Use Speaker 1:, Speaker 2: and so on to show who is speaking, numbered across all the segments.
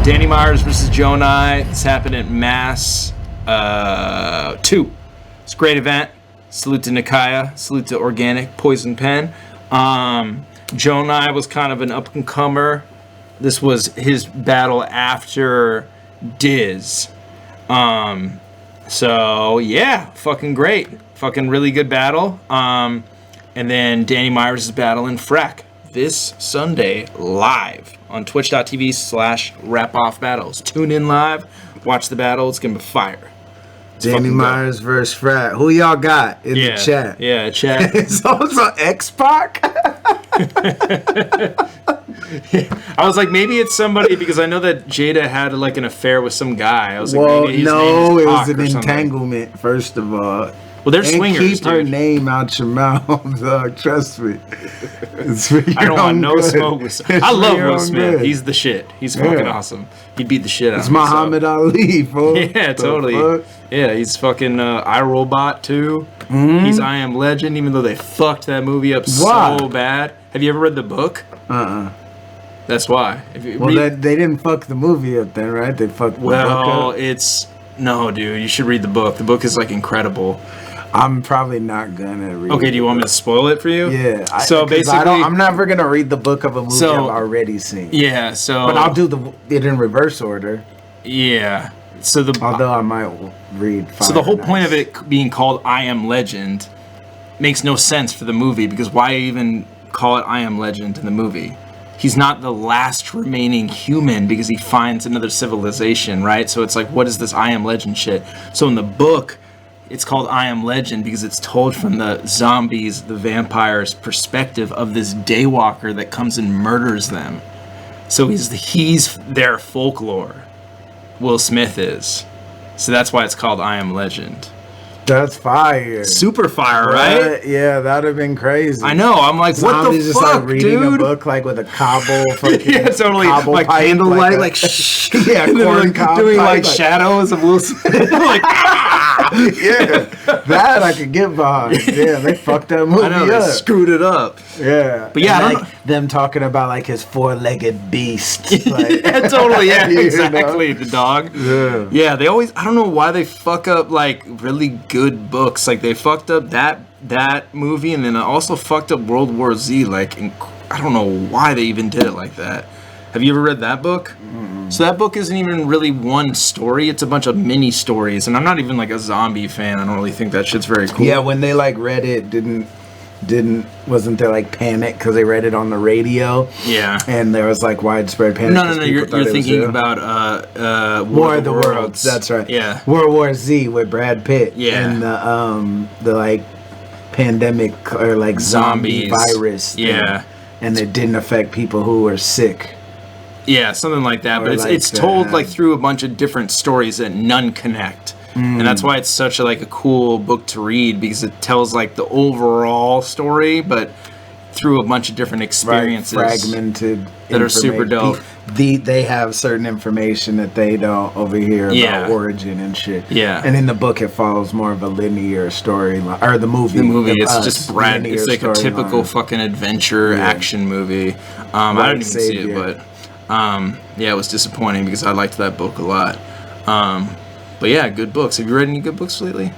Speaker 1: Danny Myers versus GJONAJ. This happened at Mass 2. It's a great event. Salute to Nikaya. Salute to Organic. Poison Penn. GJONAJ was kind of an up-and-comer. This was his battle after Diz. So, yeah. Fucking great. Fucking really good battle. And then Danny Myers' battle in Frak this Sunday live on twitch.tv/rapoffbattles. Tune in live, watch the battle. It's gonna be fire.
Speaker 2: Danny Myers versus Frak. Who y'all got in the chat?
Speaker 1: Yeah, chat.
Speaker 2: It's also X-Pac.
Speaker 1: I was like, maybe it's somebody, because I know that Jada had like an affair with some guy. I was like,
Speaker 2: well,
Speaker 1: maybe his
Speaker 2: no,
Speaker 1: name is
Speaker 2: it
Speaker 1: Pac
Speaker 2: was an
Speaker 1: or something.
Speaker 2: entanglement. First of all.
Speaker 1: Well, they're
Speaker 2: and
Speaker 1: swingers,
Speaker 2: keep her
Speaker 1: dude.
Speaker 2: name out your mouth, dog. Trust me. It's for
Speaker 1: I don't want no
Speaker 2: good.
Speaker 1: smoke with. I love
Speaker 2: your
Speaker 1: Will
Speaker 2: own
Speaker 1: Smith.
Speaker 2: good.
Speaker 1: He's the shit. He's fucking awesome. He beat the shit out
Speaker 2: It's
Speaker 1: of him.
Speaker 2: Muhammad Ali, fool.
Speaker 1: Yeah, totally.
Speaker 2: Fuck?
Speaker 1: Yeah, he's fucking iRobot too.
Speaker 2: Mm-hmm.
Speaker 1: He's I Am Legend, even though they fucked that movie up
Speaker 2: Why?
Speaker 1: so bad. Have you ever read the book? That's why. If you
Speaker 2: Well,
Speaker 1: read,
Speaker 2: they didn't fuck the movie up then, right? They fucked the book
Speaker 1: well,
Speaker 2: up.
Speaker 1: it's no, dude. You should read the book. The book is like incredible.
Speaker 2: I'm probably not gonna read.
Speaker 1: Okay, do you want me to spoil it for you?
Speaker 2: Yeah.
Speaker 1: So basically,
Speaker 2: I'm never gonna read the book of a movie I've already seen.
Speaker 1: Yeah. So,
Speaker 2: but I'll do it in reverse order.
Speaker 1: Yeah. So
Speaker 2: although I might read.
Speaker 1: So the whole point of it being called I Am Legend makes no sense for the movie, because why even call it I Am Legend in the movie? He's not the last remaining human because he finds another civilization, right? So it's like, what is this I Am Legend shit? So in the book, it's called I Am Legend because it's told from the zombies, the vampires' perspective of this daywalker that comes and murders them. So he's their folklore. Will Smith is. So that's why it's called I Am Legend.
Speaker 2: That's fire.
Speaker 1: Super fire, right?
Speaker 2: Yeah, that'd have been crazy.
Speaker 1: I know. I'm like, what the
Speaker 2: just
Speaker 1: fuck,
Speaker 2: like reading
Speaker 1: dude?
Speaker 2: A book like with a cobble, fucking
Speaker 1: yeah, totally.
Speaker 2: cobble
Speaker 1: Like
Speaker 2: pipe,
Speaker 1: candlelight,
Speaker 2: like
Speaker 1: shh.
Speaker 2: Yeah,
Speaker 1: and then,
Speaker 2: corn
Speaker 1: like,
Speaker 2: cob
Speaker 1: doing
Speaker 2: pipe,
Speaker 1: like shadows of Will Smith. Like,
Speaker 2: yeah, that I could get behind. Yeah, they fucked that movie
Speaker 1: I know,
Speaker 2: up.
Speaker 1: they screwed it up.
Speaker 2: Yeah,
Speaker 1: but yeah,
Speaker 2: and
Speaker 1: I don't
Speaker 2: like them talking about like his four-legged beast. Like,
Speaker 1: yeah, totally. Yeah,
Speaker 2: you
Speaker 1: exactly.
Speaker 2: know?
Speaker 1: The dog.
Speaker 2: Yeah.
Speaker 1: Yeah, they always. I don't know why they fuck up like really good books. Like they fucked up that movie, and then also fucked up World War Z. Like, I don't know why they even did it like that. Have you ever read that book? Mm-hmm. So that book isn't even really one story. It's a bunch of mini stories, and I'm not even like a zombie fan. I don't really think that shit's very cool.
Speaker 2: Yeah, when they like read it, wasn't there like panic because they read it on the radio?
Speaker 1: Yeah,
Speaker 2: and there was like widespread panic.
Speaker 1: No. You're thinking about
Speaker 2: War of the Worlds. That's right.
Speaker 1: Yeah,
Speaker 2: World War Z with Brad Pitt.
Speaker 1: Yeah,
Speaker 2: and the like pandemic or like zombie virus.
Speaker 1: Yeah,
Speaker 2: and it didn't affect people who were sick.
Speaker 1: Yeah, something like that. But
Speaker 2: like
Speaker 1: it's told like through a bunch of different stories that none connect. And that's why it's such a cool book to read, because it tells like the overall story, but through a bunch of different experiences,
Speaker 2: fragmented,
Speaker 1: that are super dope.
Speaker 2: They have certain information that they don't over here about origin and shit.
Speaker 1: Yeah,
Speaker 2: and in the book it follows more of a linear storyline, or the movie.
Speaker 1: It's just Brad. It's like a typical fucking adventure action movie. I didn't even see it, but yeah, it was disappointing because I liked that book a lot. But yeah, good books. Have you read any good books lately?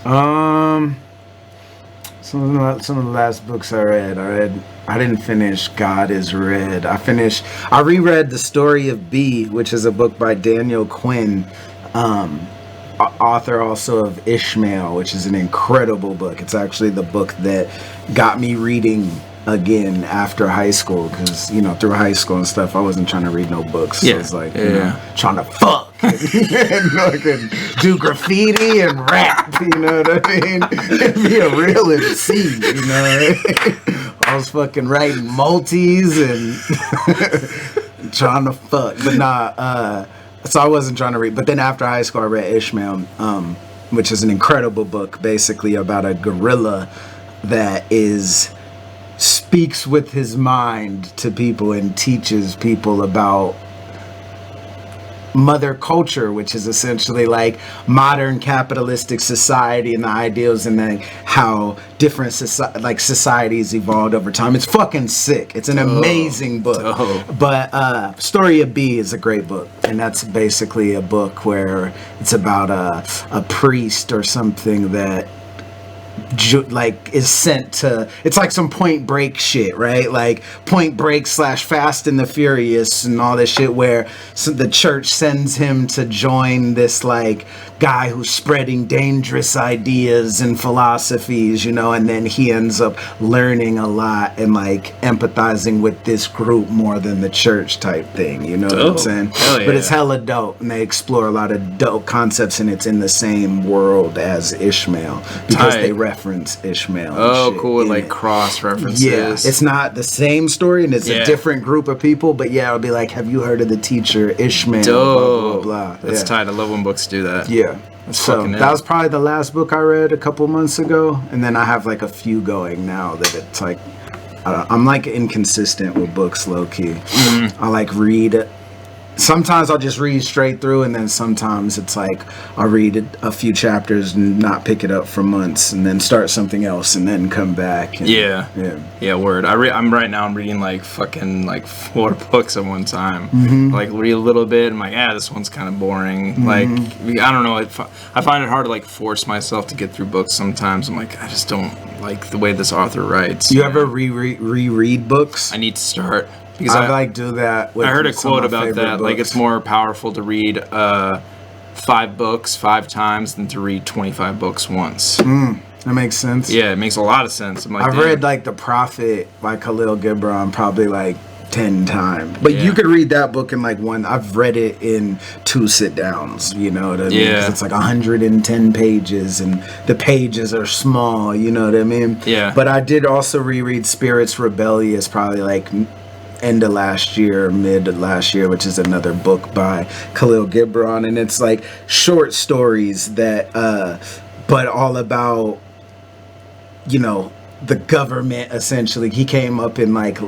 Speaker 2: Some of the last books I read. I didn't finish God is Red. I reread The Story of B, which is a book by Daniel Quinn, author also of Ishmael, which is an incredible book. It's actually the book that got me reading again after high school, because through high school and stuff I wasn't trying to read no books. So it's like trying to fuck and fucking do graffiti and rap, you know what I mean, and be a real MC, you know. I was fucking writing multis and trying to fuck, but so I wasn't trying to read. But then after high school I read Ishmael, which is an incredible book, basically about a gorilla that speaks with his mind to people and teaches people about Mother Culture, which is essentially like modern capitalistic society and the ideals and like how different societies evolved over time. It's fucking sick. It's an amazing book. But Story of B is a great book, and that's basically a book where it's about a priest or something that is sent to, it's like some Point Break shit, right? Like Point Break / Fast and the Furious and all this shit, where the church sends him to join this like guy who's spreading dangerous ideas and philosophies, you know, and then he ends up learning a lot and like empathizing with this group more than the church type thing, you know what I'm saying?
Speaker 1: Hell yeah.
Speaker 2: But it's hella dope, and they explore a lot of dope concepts, and it's in the same world as Ishmael because they reference Ishmael.
Speaker 1: Oh, cool. Like cross references.
Speaker 2: Yeah, it's not the same story, and it's a different group of people, but yeah, it'll be like, have you heard of the teacher Ishmael?
Speaker 1: Dope.
Speaker 2: Blah, blah, blah.
Speaker 1: That's tight. I love when books do that.
Speaker 2: Yeah. So that was probably the last book I read a couple months ago, and then I have like a few going now that it's like I'm like inconsistent with books, low key. I like read. Sometimes I'll just read straight through, and then sometimes it's like I'll read a few chapters and not pick it up for months, and then start something else, and then come back. And,
Speaker 1: yeah. Word. I'm right now. I'm reading like fucking like 4 books at one time. Like read a little bit. I'm like, this one's kind of boring. Like I don't know. I find it hard to like force myself to get through books sometimes. I'm like, I just don't like the way this author writes.
Speaker 2: You ever reread books?
Speaker 1: I need to start.
Speaker 2: Because I like do that. With
Speaker 1: I heard a quote about that. Books. Like it's more powerful to read 5 books 5 times than to read 25 books once.
Speaker 2: That makes sense.
Speaker 1: Yeah, it makes a lot of sense. I'm like,
Speaker 2: I've read like The Prophet by Khalil Gibran probably like 10 times. But you could read that book in like one. I've read it in 2 sit downs. You know what I mean? 'Cause it's like 110 pages, and the pages are small. You know what I mean?
Speaker 1: Yeah.
Speaker 2: But I did also reread Spirits Rebellious probably like end of last year, mid of last year, which is another book by Khalil Gibran, and it's like short stories that but all about, you know, the government essentially. He came up in like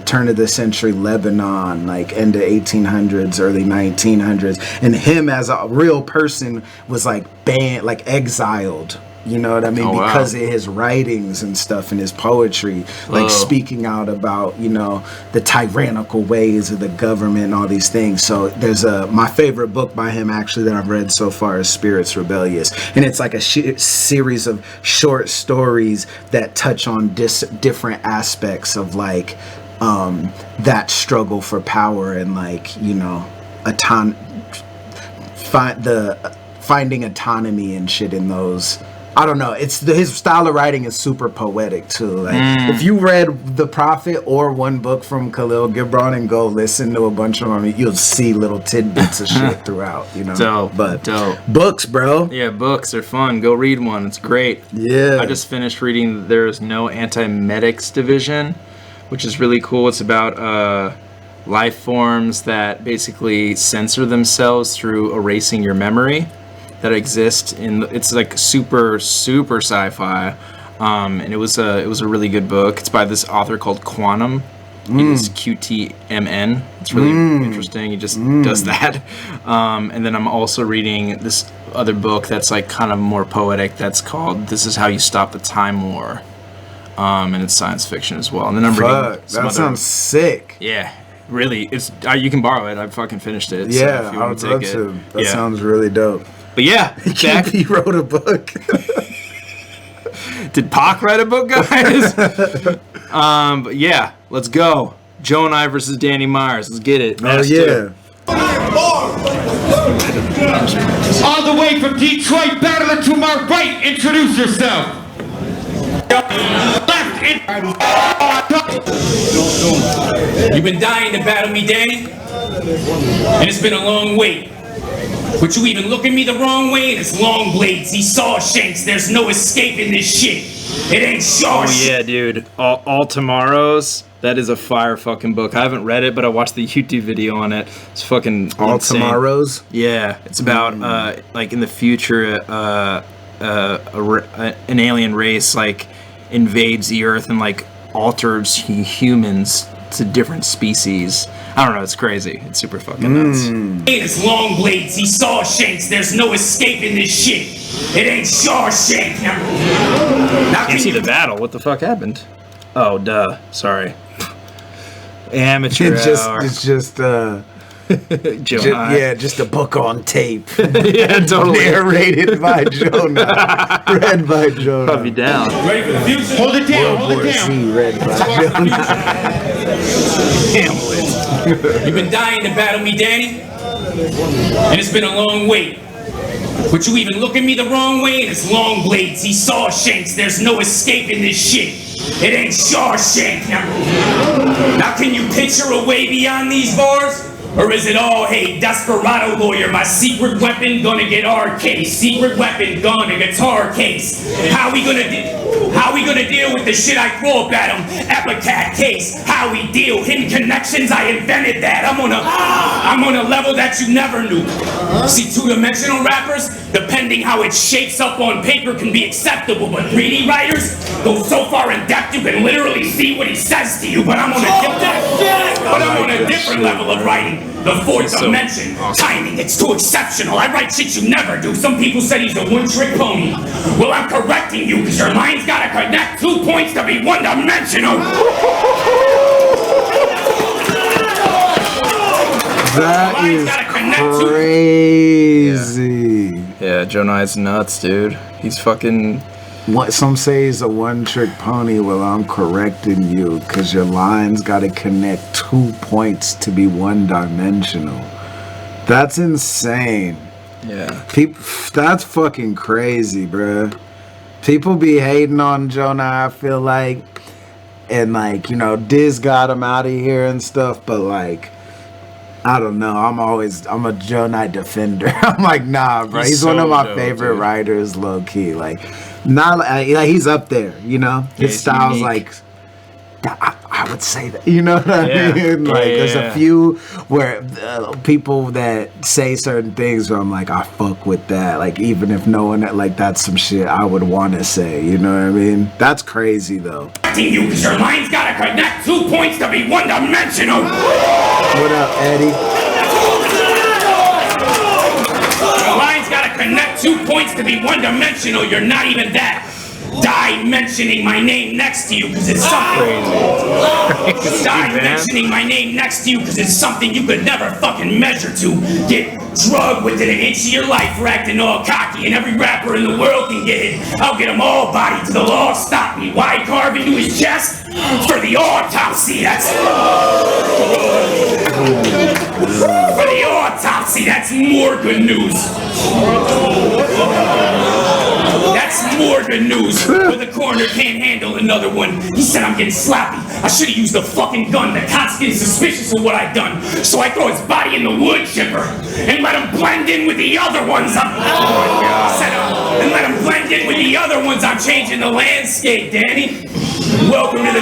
Speaker 2: turn of the century Lebanon, like end of 1800s, early 1900s, and him as a real person was like banned, like exiled. You know what I mean? Because of his writings and stuff and his poetry, like speaking out about, you know, the tyrannical ways of the government and all these things. So there's my favorite book by him actually that I've read so far is Spirits Rebellious. And it's like a series of short stories that touch on different aspects of like that struggle for power and like, you know, finding autonomy and shit in those. I don't know. It's his style of writing is super poetic too. Like if you read The Prophet or one book from Khalil Gibran and go listen to a bunch of them, you'll see little tidbits of shit throughout. You know.
Speaker 1: Dope.
Speaker 2: Books, bro.
Speaker 1: Yeah, books are fun. Go read one. It's great.
Speaker 2: Yeah.
Speaker 1: I just finished reading There's No Anti-Medics Division, which is really cool. It's about life forms that basically censor themselves through erasing your memory. That exist it's like super sci-fi, and it was a really good book. It's by this author called Quantum. It's QTMN. It's really interesting. He just does that. And then I'm also reading this other book that's like kind of more poetic. That's called This Is How You Stop the Time War, and it's science fiction as well. And then I'm reading.
Speaker 2: That sounds sick.
Speaker 1: Yeah. Really, it's you can borrow it. I fucking finished it.
Speaker 2: Yeah,
Speaker 1: so if you
Speaker 2: I
Speaker 1: want
Speaker 2: would
Speaker 1: to
Speaker 2: love
Speaker 1: take
Speaker 2: to.
Speaker 1: it.
Speaker 2: That sounds really dope.
Speaker 1: But yeah, Jack,
Speaker 2: he wrote a book.
Speaker 1: Did Pac write a book, guys? But yeah, let's go. GJONAJ versus Danny Myers. Let's get it.
Speaker 2: Oh yeah.
Speaker 3: All the way from Detroit, battling to my right. Introduce yourself.
Speaker 4: You've been dying to battle me, Danny, and it's been a long wait. But you even look at me the wrong way, and it's long blades. He saw shanks. There's no escaping this shit. It ain't short.
Speaker 1: Oh yeah, dude. All Tomorrows. That is a fire fucking book. I haven't read it, but I watched the YouTube video on it. It's fucking
Speaker 2: All
Speaker 1: insane.
Speaker 2: Tomorrows.
Speaker 1: Yeah, it's about like in the future, an alien race like invades the Earth and like alters humans it's a different species. I don't know, it's crazy. It's super fucking nuts.
Speaker 4: It's long blades, he saw shanks, there's no escaping this shit. It ain't Shawshank. Now
Speaker 1: Can't see the battle. What the fuck happened? Oh, duh. Sorry. Amateur hour.
Speaker 2: It's just just a book on tape.
Speaker 1: Yeah, totally.
Speaker 2: Narrated by JGJONAJ. Read by JGJONAJ.
Speaker 1: Put me down.
Speaker 4: Ready for the future?
Speaker 3: Hold it down, hold it down.
Speaker 2: C, read by JGJONAJ.
Speaker 1: Hamlet.
Speaker 4: You've been dying to battle me, Danny, and it's been a long wait. But you even look at me the wrong way, and it's long blades. He saw shanks. There's no escaping this shit. It ain't Shawshank. Now can you picture a way beyond these bars? Or is it all, hey, desperado lawyer, my secret weapon gonna get our case. Secret weapon, gun, a guitar case. How we gonna deal with the shit I throw up at him? Epitaph case. How we deal? Hidden connections, I invented that. I'm on a level that you never knew. See, two-dimensional rappers, depending how it shapes up on paper, can be acceptable. But RYD writers go so far in depth you can literally see what he says to you. But I'm on a different level of writing. The fourth dimension. Awesome. Timing, it's too exceptional. I write shit you never do. Some people said he's a one-trick pony. Well, I'm correcting you, because your mind's gotta connect 2 points to be one-dimensional.
Speaker 2: That is crazy.
Speaker 1: Yeah, JGJONAJ's nuts, dude. He's fucking...
Speaker 2: What some say is a one-trick pony. Well, I'm correcting you, because your lines got to connect 2 points to be one-dimensional. That's insane.
Speaker 1: Yeah.
Speaker 2: That's fucking crazy, bruh. People be hating on JGJONAJ, I feel like, and like, you know, Diz got him out of here and stuff, but like, I don't know. I'm a JGJONAJ defender. I'm like, nah, bro. He's so one of my favorite writers, low key. Like, not like he's up there. You know, his style's unique. Like, I would say that. You know what I mean? Like, there's a few where people that say certain things where I'm like, I fuck with that. Like, even if no one like that's some shit I would want to say. You know what I mean? That's crazy though.
Speaker 4: You, because your mind's gotta connect 2 points to be one-dimensional.
Speaker 2: What up, Eddie?
Speaker 4: Your mind's gotta connect 2 points to be one-dimensional. You're not even that. Die mentioning my name next to you because it's something. Die mentioning my name next to you because it's something you could never fucking measure to. Get drugged within an inch of your life for acting all cocky, and every rapper in the world can get it. I'll get them all bodied to the law stop me. Why carve into his chest? For the autopsy, that's... For the autopsy, that's more good news. That's more good news. But the coroner can't handle another one. He said I'm getting sloppy. I should have used the fucking gun. The cops getting suspicious of what I've done. So I throw his body in the wood chipper and let him blend in with the other ones. And let him blend in with the other ones. I'm changing the landscape, Danny. Welcome to the...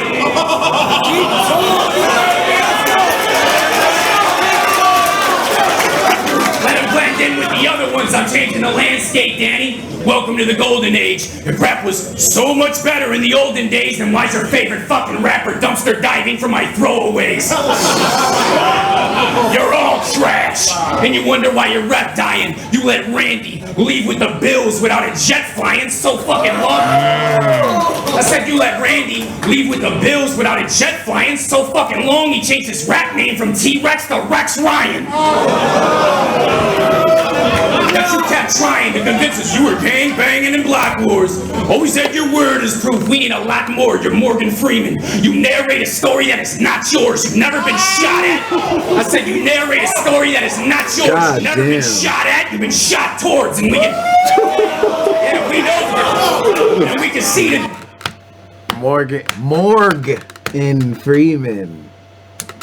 Speaker 4: Let him blend in with the other ones. I'm changing the landscape, Danny. Welcome to the golden age. If rap was so much better in the olden days, then why's your favorite fucking rapper dumpster diving for my throwaways? You're all trash. And you wonder why you're rap dying. You let Randy leave with the Bills without a jet flying so fucking long. I said you let Randy leave with the Bills without a jet flying so fucking long. He changed his rap name from T-Rex to Rex Ryan. That you kept trying to convince us you were gang banging in block wars. Always said your word is proof. We need a lot more. You're Morgan Freeman. You narrate a story that is not yours. You've never been shot at. I said you narrate a story that is not yours. You've never been shot at. You've been shot towards, and we can. Yeah, we know. And we can see that.
Speaker 2: Morgan Freeman.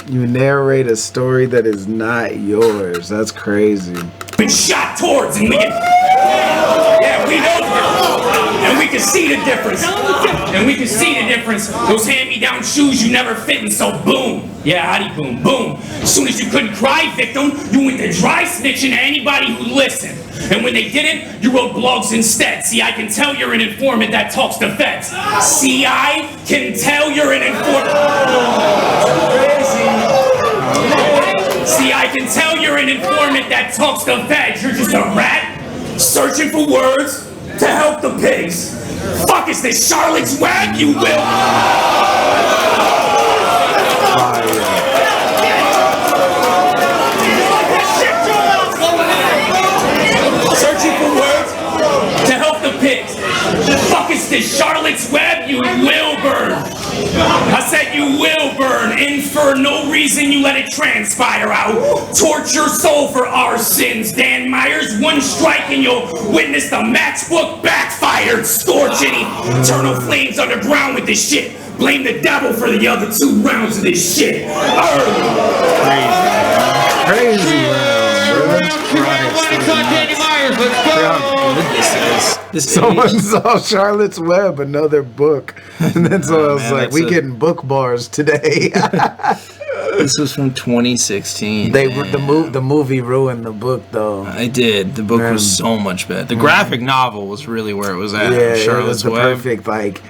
Speaker 2: You narrate a story that is not yours. That's crazy.
Speaker 4: Been shot towards, and we can. Yeah, we know. And we can see the difference. And we can see the difference. Those hand-me-down shoes you never fit in, so boom. Yeah, howdy boom, boom. As soon as you couldn't cry victim, you went to dry snitching to anybody who listened. And when they didn't, you wrote blogs instead. See, I can tell you're an informant that talks to feds. See, I can tell you're an informant. See, I can tell you're an informant that talks to feds. You're just a rat searching for words to help the pigs. Fuck is this Charlotte's Web, you will? Searching for words to help the pigs. Fuck is this Charlotte's Web, you will burn. I said you will burn, and for no reason you let it transpire out. Torture your soul for our sins, Dan Myers. One strike and you'll witness the matchbook backfired. Scorch any eternal flames underground with this shit. Blame the devil for the other 2 rounds of this shit.
Speaker 2: Crazy Someone saw Charlotte's Web, another book, and then so I was like, "We getting book bars today."
Speaker 1: This was from 2016.
Speaker 2: The movie ruined the book though.
Speaker 1: I did. The book was so much better. The graphic novel was really where it was at.
Speaker 2: Yeah,
Speaker 1: Charlotte's
Speaker 2: it was the
Speaker 1: Web.
Speaker 2: perfect, like,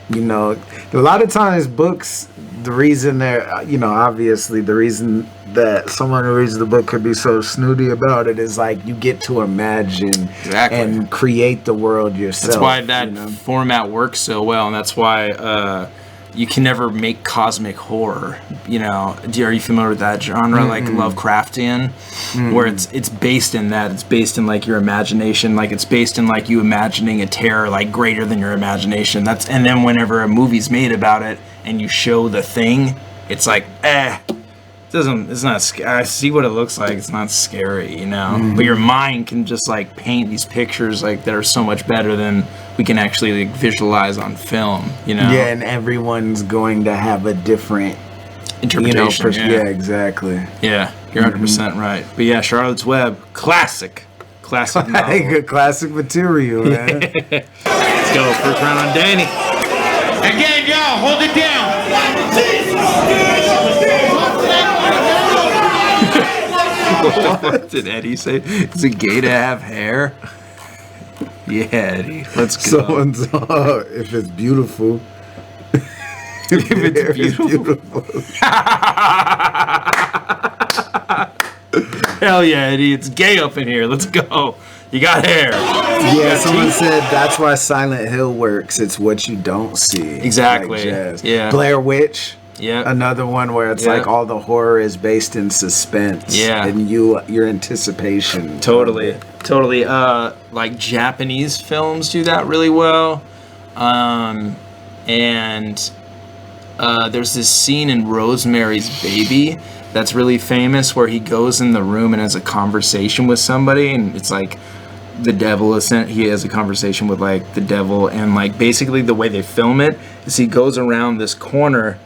Speaker 2: you know, a lot of times books, the reason they're, you know, obviously the reason that someone who reads the book could be so snooty about it is like you get to imagine and create the world yourself.
Speaker 1: That's why that format works so well, and that's why you can never make cosmic horror. You know, are you familiar with that genre, like Lovecraftian, where it's based in that? It's based in like your imagination, like it's based in like you imagining a terror like greater than your imagination. And then whenever a movie's made about it and you show the thing, it's like it's not scary. I see what it looks like. It's not scary, you know. But your mind can just like paint these pictures like that are so much better than we can actually like visualize on film, you know.
Speaker 2: Yeah, and everyone's going to have a different
Speaker 1: interpretation.
Speaker 2: Yeah, exactly.
Speaker 1: Yeah, you're 100% right. But yeah, Charlotte's Web, classic novel.
Speaker 2: Good classic material, man.
Speaker 1: Let's go, first round on Danny.
Speaker 3: Again, y'all, hold it down.
Speaker 1: What did Eddie say? Is it gay to have hair? Yeah, Eddie. Let's go.
Speaker 2: Someone saw if it's beautiful.
Speaker 1: If it's beautiful. Hell yeah, Eddie. It's gay up in here. Let's go. You got hair.
Speaker 2: Yeah, someone said that's why Silent Hill works. It's what you don't see.
Speaker 1: Exactly.
Speaker 2: Like
Speaker 1: yeah.
Speaker 2: Blair Witch.
Speaker 1: Yeah.
Speaker 2: Another one where it's like all the horror is based in suspense.
Speaker 1: Yeah.
Speaker 2: And your anticipation.
Speaker 1: Totally. Like Japanese films do that really well. There's this scene in Rosemary's Baby that's really famous where he goes in the room and has a conversation with somebody, and it's like the devil he has a conversation with like the devil, and like basically the way they film it is he goes around this corner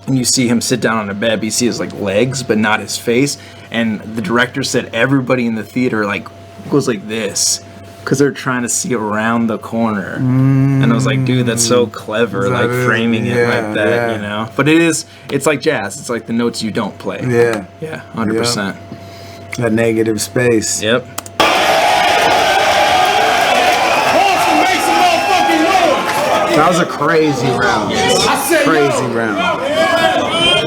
Speaker 1: and you see him sit down on a bed, but you see his like legs but not his face, and the director said everybody in the theater like goes like this because they're trying to see around the corner. And I was like, dude, that's so clever, like framing it like that, you know. But it's like jazz. It's like the notes you don't play.
Speaker 2: Yeah.
Speaker 1: Yeah, 100%.
Speaker 2: That negative space.
Speaker 1: Yep.
Speaker 2: That was a crazy round. Crazy round.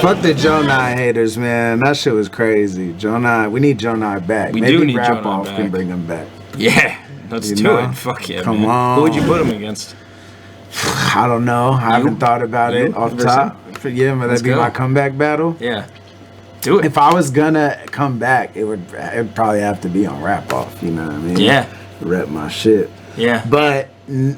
Speaker 2: Fuck the GJONAJ haters, man. That shit was crazy. GJONAJ, we need GJONAJ back.
Speaker 1: Maybe
Speaker 2: do need
Speaker 1: Rap
Speaker 2: Off
Speaker 1: back.
Speaker 2: Can bring him back.
Speaker 1: Yeah, let's do it. Fuck yeah,
Speaker 2: Come
Speaker 1: man.
Speaker 2: on.
Speaker 1: Who would you put him against?
Speaker 2: I don't know. I haven't thought about it off top. Yeah, but that'd be my comeback battle.
Speaker 1: Yeah. Do it.
Speaker 2: If I was gonna come back, it'd probably have to be on Rap Off. You know what I mean?
Speaker 1: Yeah.
Speaker 2: Rep my shit.
Speaker 1: Yeah.
Speaker 2: But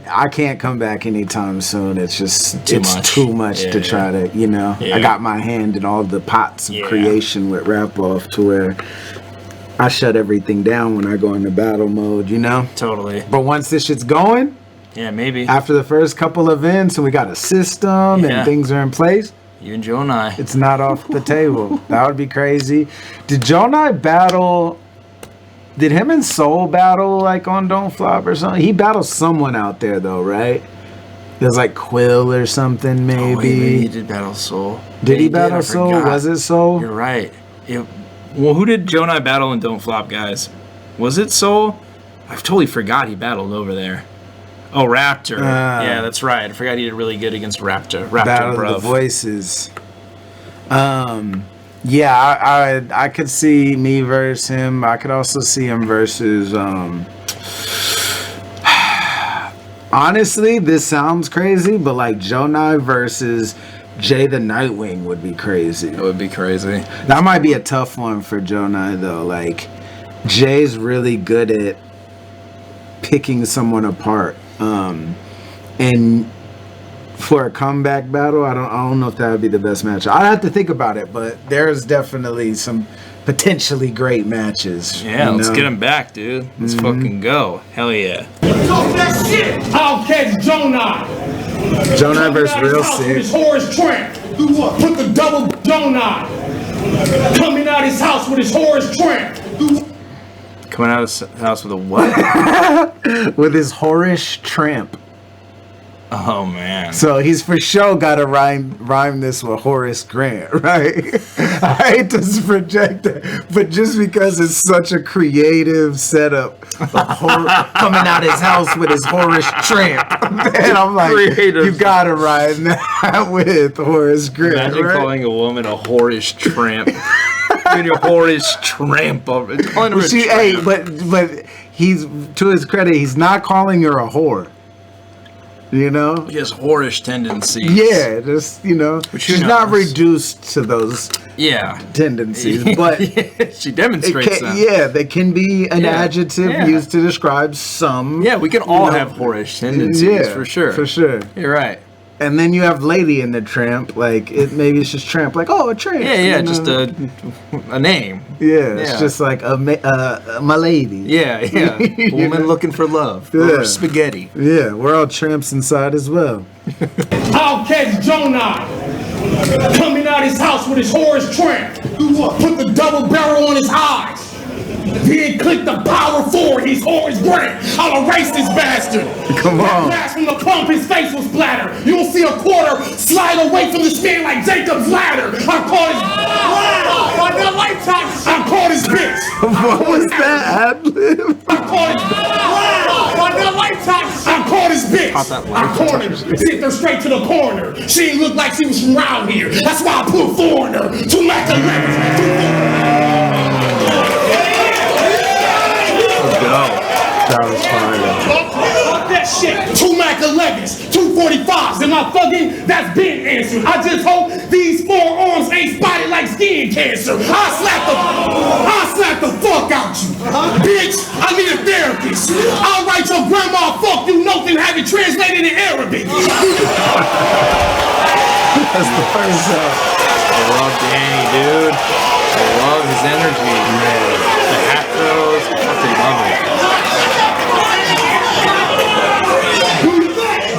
Speaker 2: I can't come back anytime soon. It's just
Speaker 1: too much
Speaker 2: to try to, you know.
Speaker 1: Yeah.
Speaker 2: I got my hand in all the pots of creation with Rap Off to where I shut everything down when I go into battle mode, you know?
Speaker 1: Totally.
Speaker 2: But once this shit's going,
Speaker 1: yeah, maybe.
Speaker 2: after the first couple events and we got a system and things are in place,
Speaker 1: you and GJONAJ.
Speaker 2: it's not off the table. That would be crazy. Did GJONAJ battle... Did him and Soul battle like on Don't Flop or something? He battled someone out there though, right? It was like Quill or something, maybe.
Speaker 1: Oh, wait, he did battle Soul.
Speaker 2: Did he battle Soul? Was it Soul?
Speaker 1: You're right. Well, who did GJONAJ battle in Don't Flop, guys? Was it Soul? I totally forgot he battled over there. Oh, Raptor. Yeah, that's right. I forgot he did really good against Raptor.
Speaker 2: Battle
Speaker 1: Bruv.
Speaker 2: of the Voices. Yeah, I could see me versus him. I could also see him versus. Honestly, this sounds crazy, but like GJONAJ versus Jay the Nightwing would be crazy.
Speaker 1: It would be crazy.
Speaker 2: That might be a tough one for GJONAJ though. Like Jay's really good at picking someone apart. And for a comeback battle, I don't know if that would be the best match. I'd have to think about it, but there's definitely some potentially great matches.
Speaker 1: Yeah, let's get him back, dude. Let's fucking go. Hell yeah.
Speaker 3: Talk that shit! I'll catch GJONAJ.
Speaker 2: GJONAJ versus Real Sick.
Speaker 3: His Horace Tramp. Do what? Put the double GJONAJ. Coming out his house with his Horace Tramp.
Speaker 1: Coming out of his house with a what?
Speaker 2: With his Horace Tramp.
Speaker 1: Oh man!
Speaker 2: So he's for sure got to rhyme this with Horace Grant, right? I hate to project it, but just because it's such a creative setup, coming out his house with his Horace Tramp, and I'm like, creative. You got to rhyme that with Horace Grant.
Speaker 1: Imagine calling a woman a Horace Tramp. Your Horace Tramp.
Speaker 2: Hey, but he's, to his credit, he's not calling her a whore. You know?
Speaker 1: He has whorish tendencies.
Speaker 2: Yeah, just, you know. She's not reduced to those tendencies, but
Speaker 1: she demonstrates them.
Speaker 2: Yeah, they can be an adjective used to describe some.
Speaker 1: Yeah, we can all have whorish tendencies, for sure.
Speaker 2: For sure.
Speaker 1: You're right.
Speaker 2: And then you have lady in the tramp, like maybe it's just tramp, like a tramp.
Speaker 1: Yeah, just a name.
Speaker 2: Yeah, it's just like my lady.
Speaker 1: Yeah. A woman looking for love or spaghetti.
Speaker 2: Yeah, we're all tramps inside as well.
Speaker 3: I'll catch GJONAJ. Coming out his house with his Horace Tramp. Do what? Put the double barrel on his eyes. Then click the power forward, he's Horace Grant. I'll erase this bastard.
Speaker 2: Come on.
Speaker 3: That from the pump, his face was splattered. You'll see a quarter slide away from this man like Jacob's ladder. I caught his bitch.
Speaker 2: What was that ad-lib?
Speaker 3: I caught his bitch. I cornered her. Sent her straight to the corner. She didn't look like she was from around here. That's why I put foreigner. 2 Mac 11s.
Speaker 2: That was fire.
Speaker 3: That shit. 2 Mac 11s, 245s. Am I fucking? That's been answered. I just hope these forearms ain't spotted like skin cancer. I'll slap the fuck out you. Bitch, I need a therapist. I'll write your grandma fuck you note and have it translated in Arabic.
Speaker 2: That's the first song.
Speaker 1: I love Danny, dude. I love his energy. The afros, fucking love it.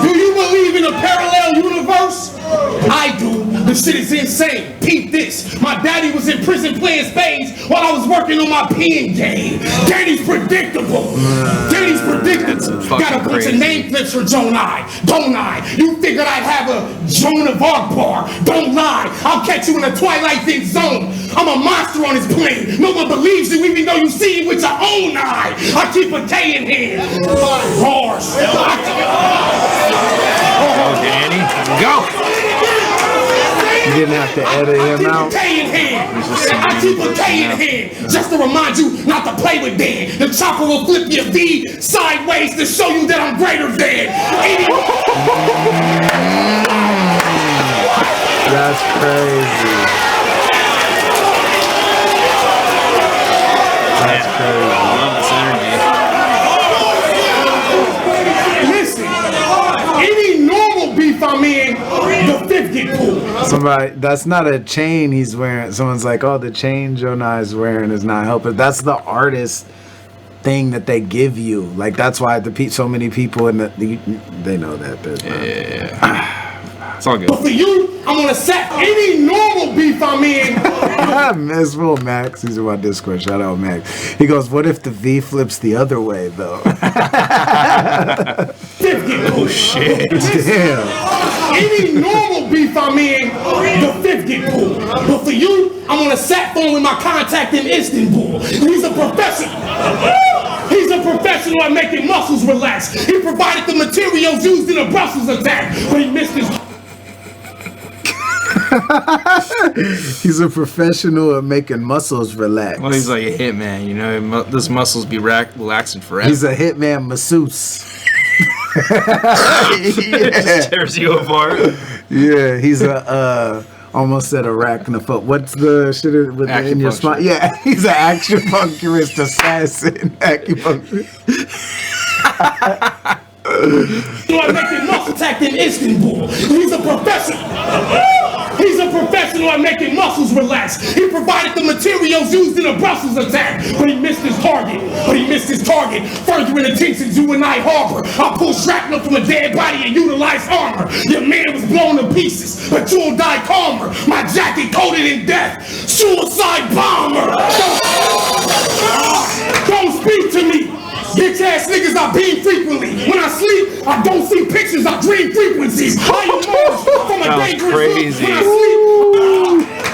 Speaker 3: Do you believe in a parallel universe? I do. The shit is insane. Peep this. My daddy was in prison playing spades while I was working on my pen game. Daddy's predictable. Got a bunch of name flips for GJONAJ. Don't I? You figured I'd have a Joan of Arc bar. Don't lie. I'll catch you in a Twilight Zone zone. I'm a monster on this plane. No one believes you even though you see it with your own eye. I keep a K in hand. Bars.
Speaker 1: Oh, Danny. Go.
Speaker 2: You didn't have to edit him out.
Speaker 3: I keep a K in hand, just to remind you not to play with Dan. The chopper will flip your V sideways to show you that I'm greater than.
Speaker 2: That's crazy. That's crazy.
Speaker 1: I love this energy.
Speaker 3: Listen, any normal beef I'm in, the fifth get pulled.
Speaker 2: Somebody, that's not a chain he's wearing. Someone's like, oh, the chain GJONAJ is wearing is not helping. That's the artist thing that they give you. Like, that's why so many people in they know that.
Speaker 1: Yeah. It's all good.
Speaker 3: But for you, I'm gonna set any normal beef I'm in.
Speaker 2: Miserable Max, he's in my Discord. Shout out Max. He goes, what if the V flips the other way though?
Speaker 1: Oh shit.
Speaker 2: Damn.
Speaker 3: Any normal beef I'm in, the fifth get pulled. But for you, I'm on a sat phone with my contact in Istanbul. He's a professional. He's a professional at making muscles relax. He provided the materials used in a Brussels attack, but he missed his.
Speaker 2: He's a professional at making muscles relax.
Speaker 1: Well, he's like a hitman, you know. Those muscles be relaxing forever.
Speaker 2: He's a hitman masseuse.
Speaker 1: Just tears you apart.
Speaker 2: Yeah, he's a almost said arachnophobe. What's the shit with the in your spine? Yeah, he's an acupuncturist assassin. Acupuncturist.
Speaker 3: I'm making muscle attack in Istanbul. He's a professional. He's a professional at making muscles relax. He provided the materials used in a Brussels attack, but he missed his target. Furthering the tensions you and I harbor. I pull shrapnel from a dead body and utilize armor. Your man was blown to pieces, but you'll die calmer. My jacket coated in death. Suicide bomber. Don't speak to me. Bitch ass niggas I beam frequently. When I sleep, I don't see pictures, I dream frequencies. I emerge from a dangerous hood when I sleep.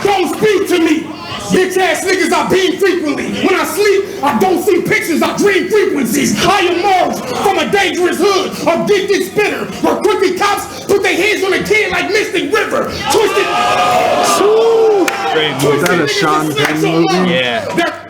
Speaker 3: Don't speak to me. Bitch ass niggas I beam frequently. When I sleep, I don't see pictures, I dream frequencies. I emerge from a dangerous hood, a gifted spitter, where crooked cops put their hands on a kid like Mystic River. Twisted.
Speaker 2: Was that a Sean Penn movie?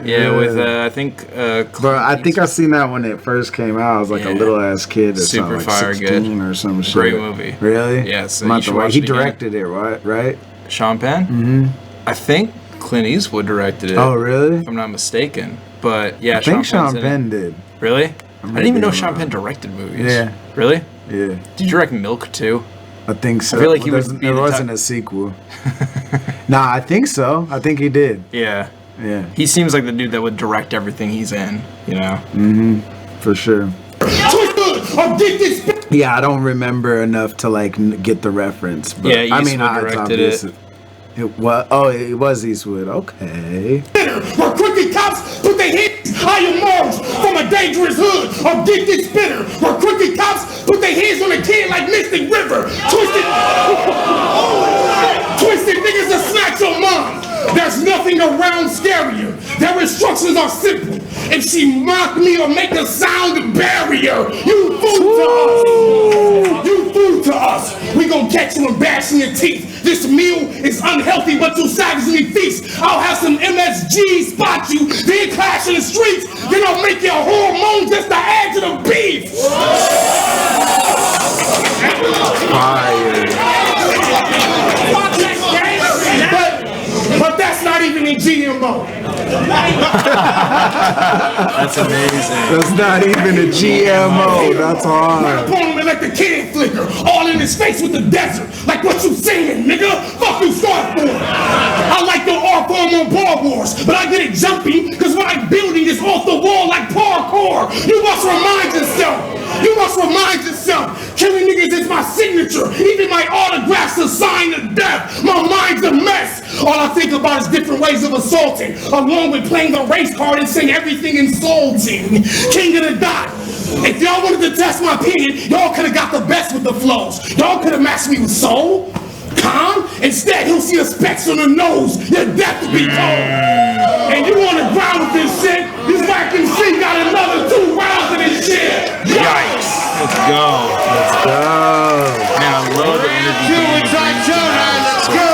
Speaker 1: Yeah, with I think.
Speaker 2: Bro, I think I seen that when it first came out. I was like a little ass kid, or
Speaker 1: super
Speaker 2: like
Speaker 1: fire
Speaker 2: 16
Speaker 1: good
Speaker 2: or some shit.
Speaker 1: Great movie.
Speaker 2: Really?
Speaker 1: Yeah, so
Speaker 2: he directed it, right?
Speaker 1: Sean Penn.
Speaker 2: Mm-hmm.
Speaker 1: I think Clint Eastwood directed it.
Speaker 2: Oh, really?
Speaker 1: If I'm not mistaken. But yeah,
Speaker 2: I think Sean Penn did.
Speaker 1: Really? I didn't even know Sean Penn directed movies.
Speaker 2: Yeah.
Speaker 1: Really?
Speaker 2: Yeah.
Speaker 1: Did you direct Milk too?
Speaker 2: I think so.
Speaker 1: I feel like
Speaker 2: there wasn't a sequel. Nah, I think so. I think he did.
Speaker 1: Yeah.
Speaker 2: Yeah.
Speaker 1: He seems like the dude that would direct everything he's in, you know?
Speaker 2: Mm-hmm. For sure. Yeah, I don't remember enough to like get the reference. But
Speaker 1: yeah, Eastwood directed it.
Speaker 2: It was Eastwood. Okay.
Speaker 3: Where crooked cops put their hands. I emerge from a dangerous hood, a gifted spitter. Where crooked cops put their hands on a kid like Mystic River. Twisted niggas that snatch your mom. There's nothing around scarier. Their instructions are simple. If she mock me or make a sound barrier, you fool to us. You fool to us. We gon' catch you and bash in your teeth. This meal is unhealthy, but you savagely feast. I'll have some MSG spot you, then clash in the streets. Then I'll make your hormones just to add to the beef.
Speaker 2: Fire.
Speaker 3: But that's not even in GMO.
Speaker 1: That's amazing.
Speaker 2: That's not even a GMO. That's hard.
Speaker 3: My opponent let the kid flicker, all in his face with the desert. Like what you saying, nigga? Fuck you start for. I like the art form on Bar Wars, but I get it jumpy, cause what I'm building is off the wall like parkour. You must remind yourself. Killing niggas is my signature. Even my autograph's a sign of death. My mind's a mess. All I think about is different ways of assaulting, along with playing the race card and saying everything insulting. King of the dot. If y'all wanted to test my opinion, y'all could have got the best with the flows. Y'all could have matched me with soul, calm. Instead, he'll see the specks on the nose. Your death will be told. And you on the ground with this shit. This whack MC got another 2 rounds of this shit.
Speaker 1: Yikes. Let's go. Man, I love the energy.
Speaker 3: Let's go.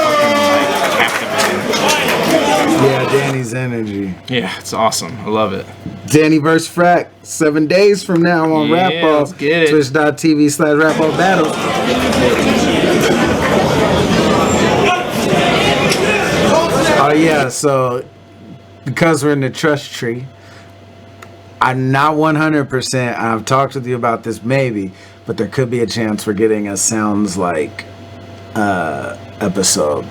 Speaker 2: Yeah, Danny's energy.
Speaker 1: Yeah, it's awesome. I love it.
Speaker 2: Danny vs. Frak, 7 days from now on Rap Off.
Speaker 1: Let's get it.
Speaker 2: Twitch.tv/Rap Off Battles. Oh yeah, so because we're in the trust tree, I'm not 100%. I've talked with you about this maybe, but there could be a chance we're getting a Sounds Like episode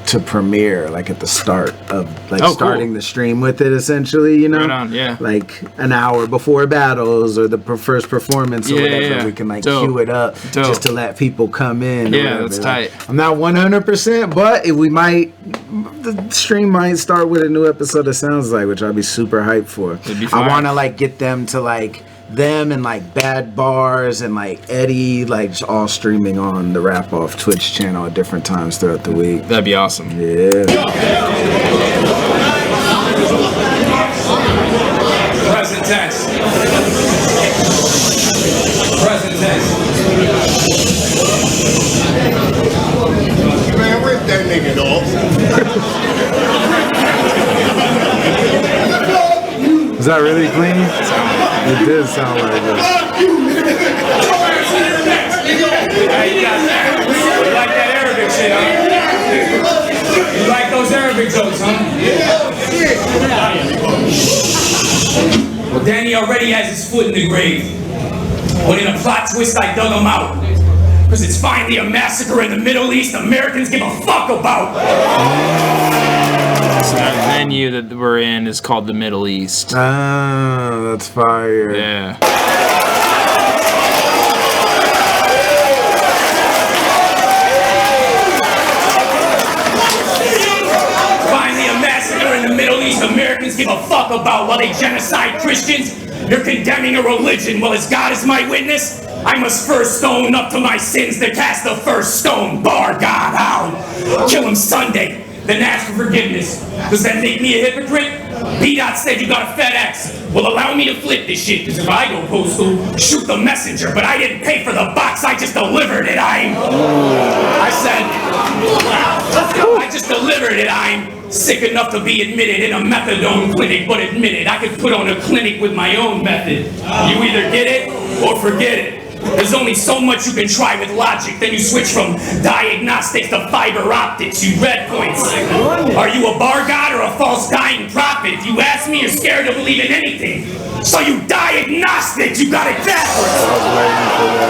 Speaker 2: to premiere, like at the start of starting the stream with it, essentially, you know,
Speaker 1: right on, yeah,
Speaker 2: like an hour before battles or the first performance or whatever. Yeah. We can like cue it up just to let people come in.
Speaker 1: Yeah, that's tight.
Speaker 2: I'm not 100%, but if the stream might start with a new episode of Sounds Like, which I'd be super hyped for. I want to like get them to like them and like Bad Bars and like Eddie like just all streaming on the Rap Off Twitch channel at different times throughout the week.
Speaker 1: That'd be awesome.
Speaker 2: Yeah.
Speaker 4: Present tense. Present tense.
Speaker 3: Man, where's that nigga
Speaker 2: Is that really clean? It did sound like it.
Speaker 4: You like that Arabic shit, huh? You like those Arabic jokes, huh? Well, Danny already has his foot in the grave. But in a plot twist, I dug him out. Because it's finally a massacre in the Middle East Americans give a fuck about.
Speaker 1: So that venue that we're in is called the Middle East.
Speaker 2: Ah, that's fire.
Speaker 1: Yeah.
Speaker 4: Finally a massacre in the Middle East Americans give a fuck about while they genocide Christians. You're condemning a religion. Well, as God is my witness, I must first stone up to my sins to cast the first stone. Bar God, how? Kill him Sunday, then ask for forgiveness. Does that make me a hypocrite? B-Dot said you got a FedEx. Well, allow me to flip this shit, because if I go postal, shoot the messenger. But I didn't pay for the box, I just delivered it. I just delivered it. I'm sick enough to be admitted in a methadone clinic, but admitted I could put on a clinic with my own method. You either get it or forget it. There's only so much you can try with logic, then you switch from diagnostics to fiber optics. You red points. Are you a bar god or a false dying prophet? If you ask me, you're scared to believe in anything. So you diagnostics, you got it backwards.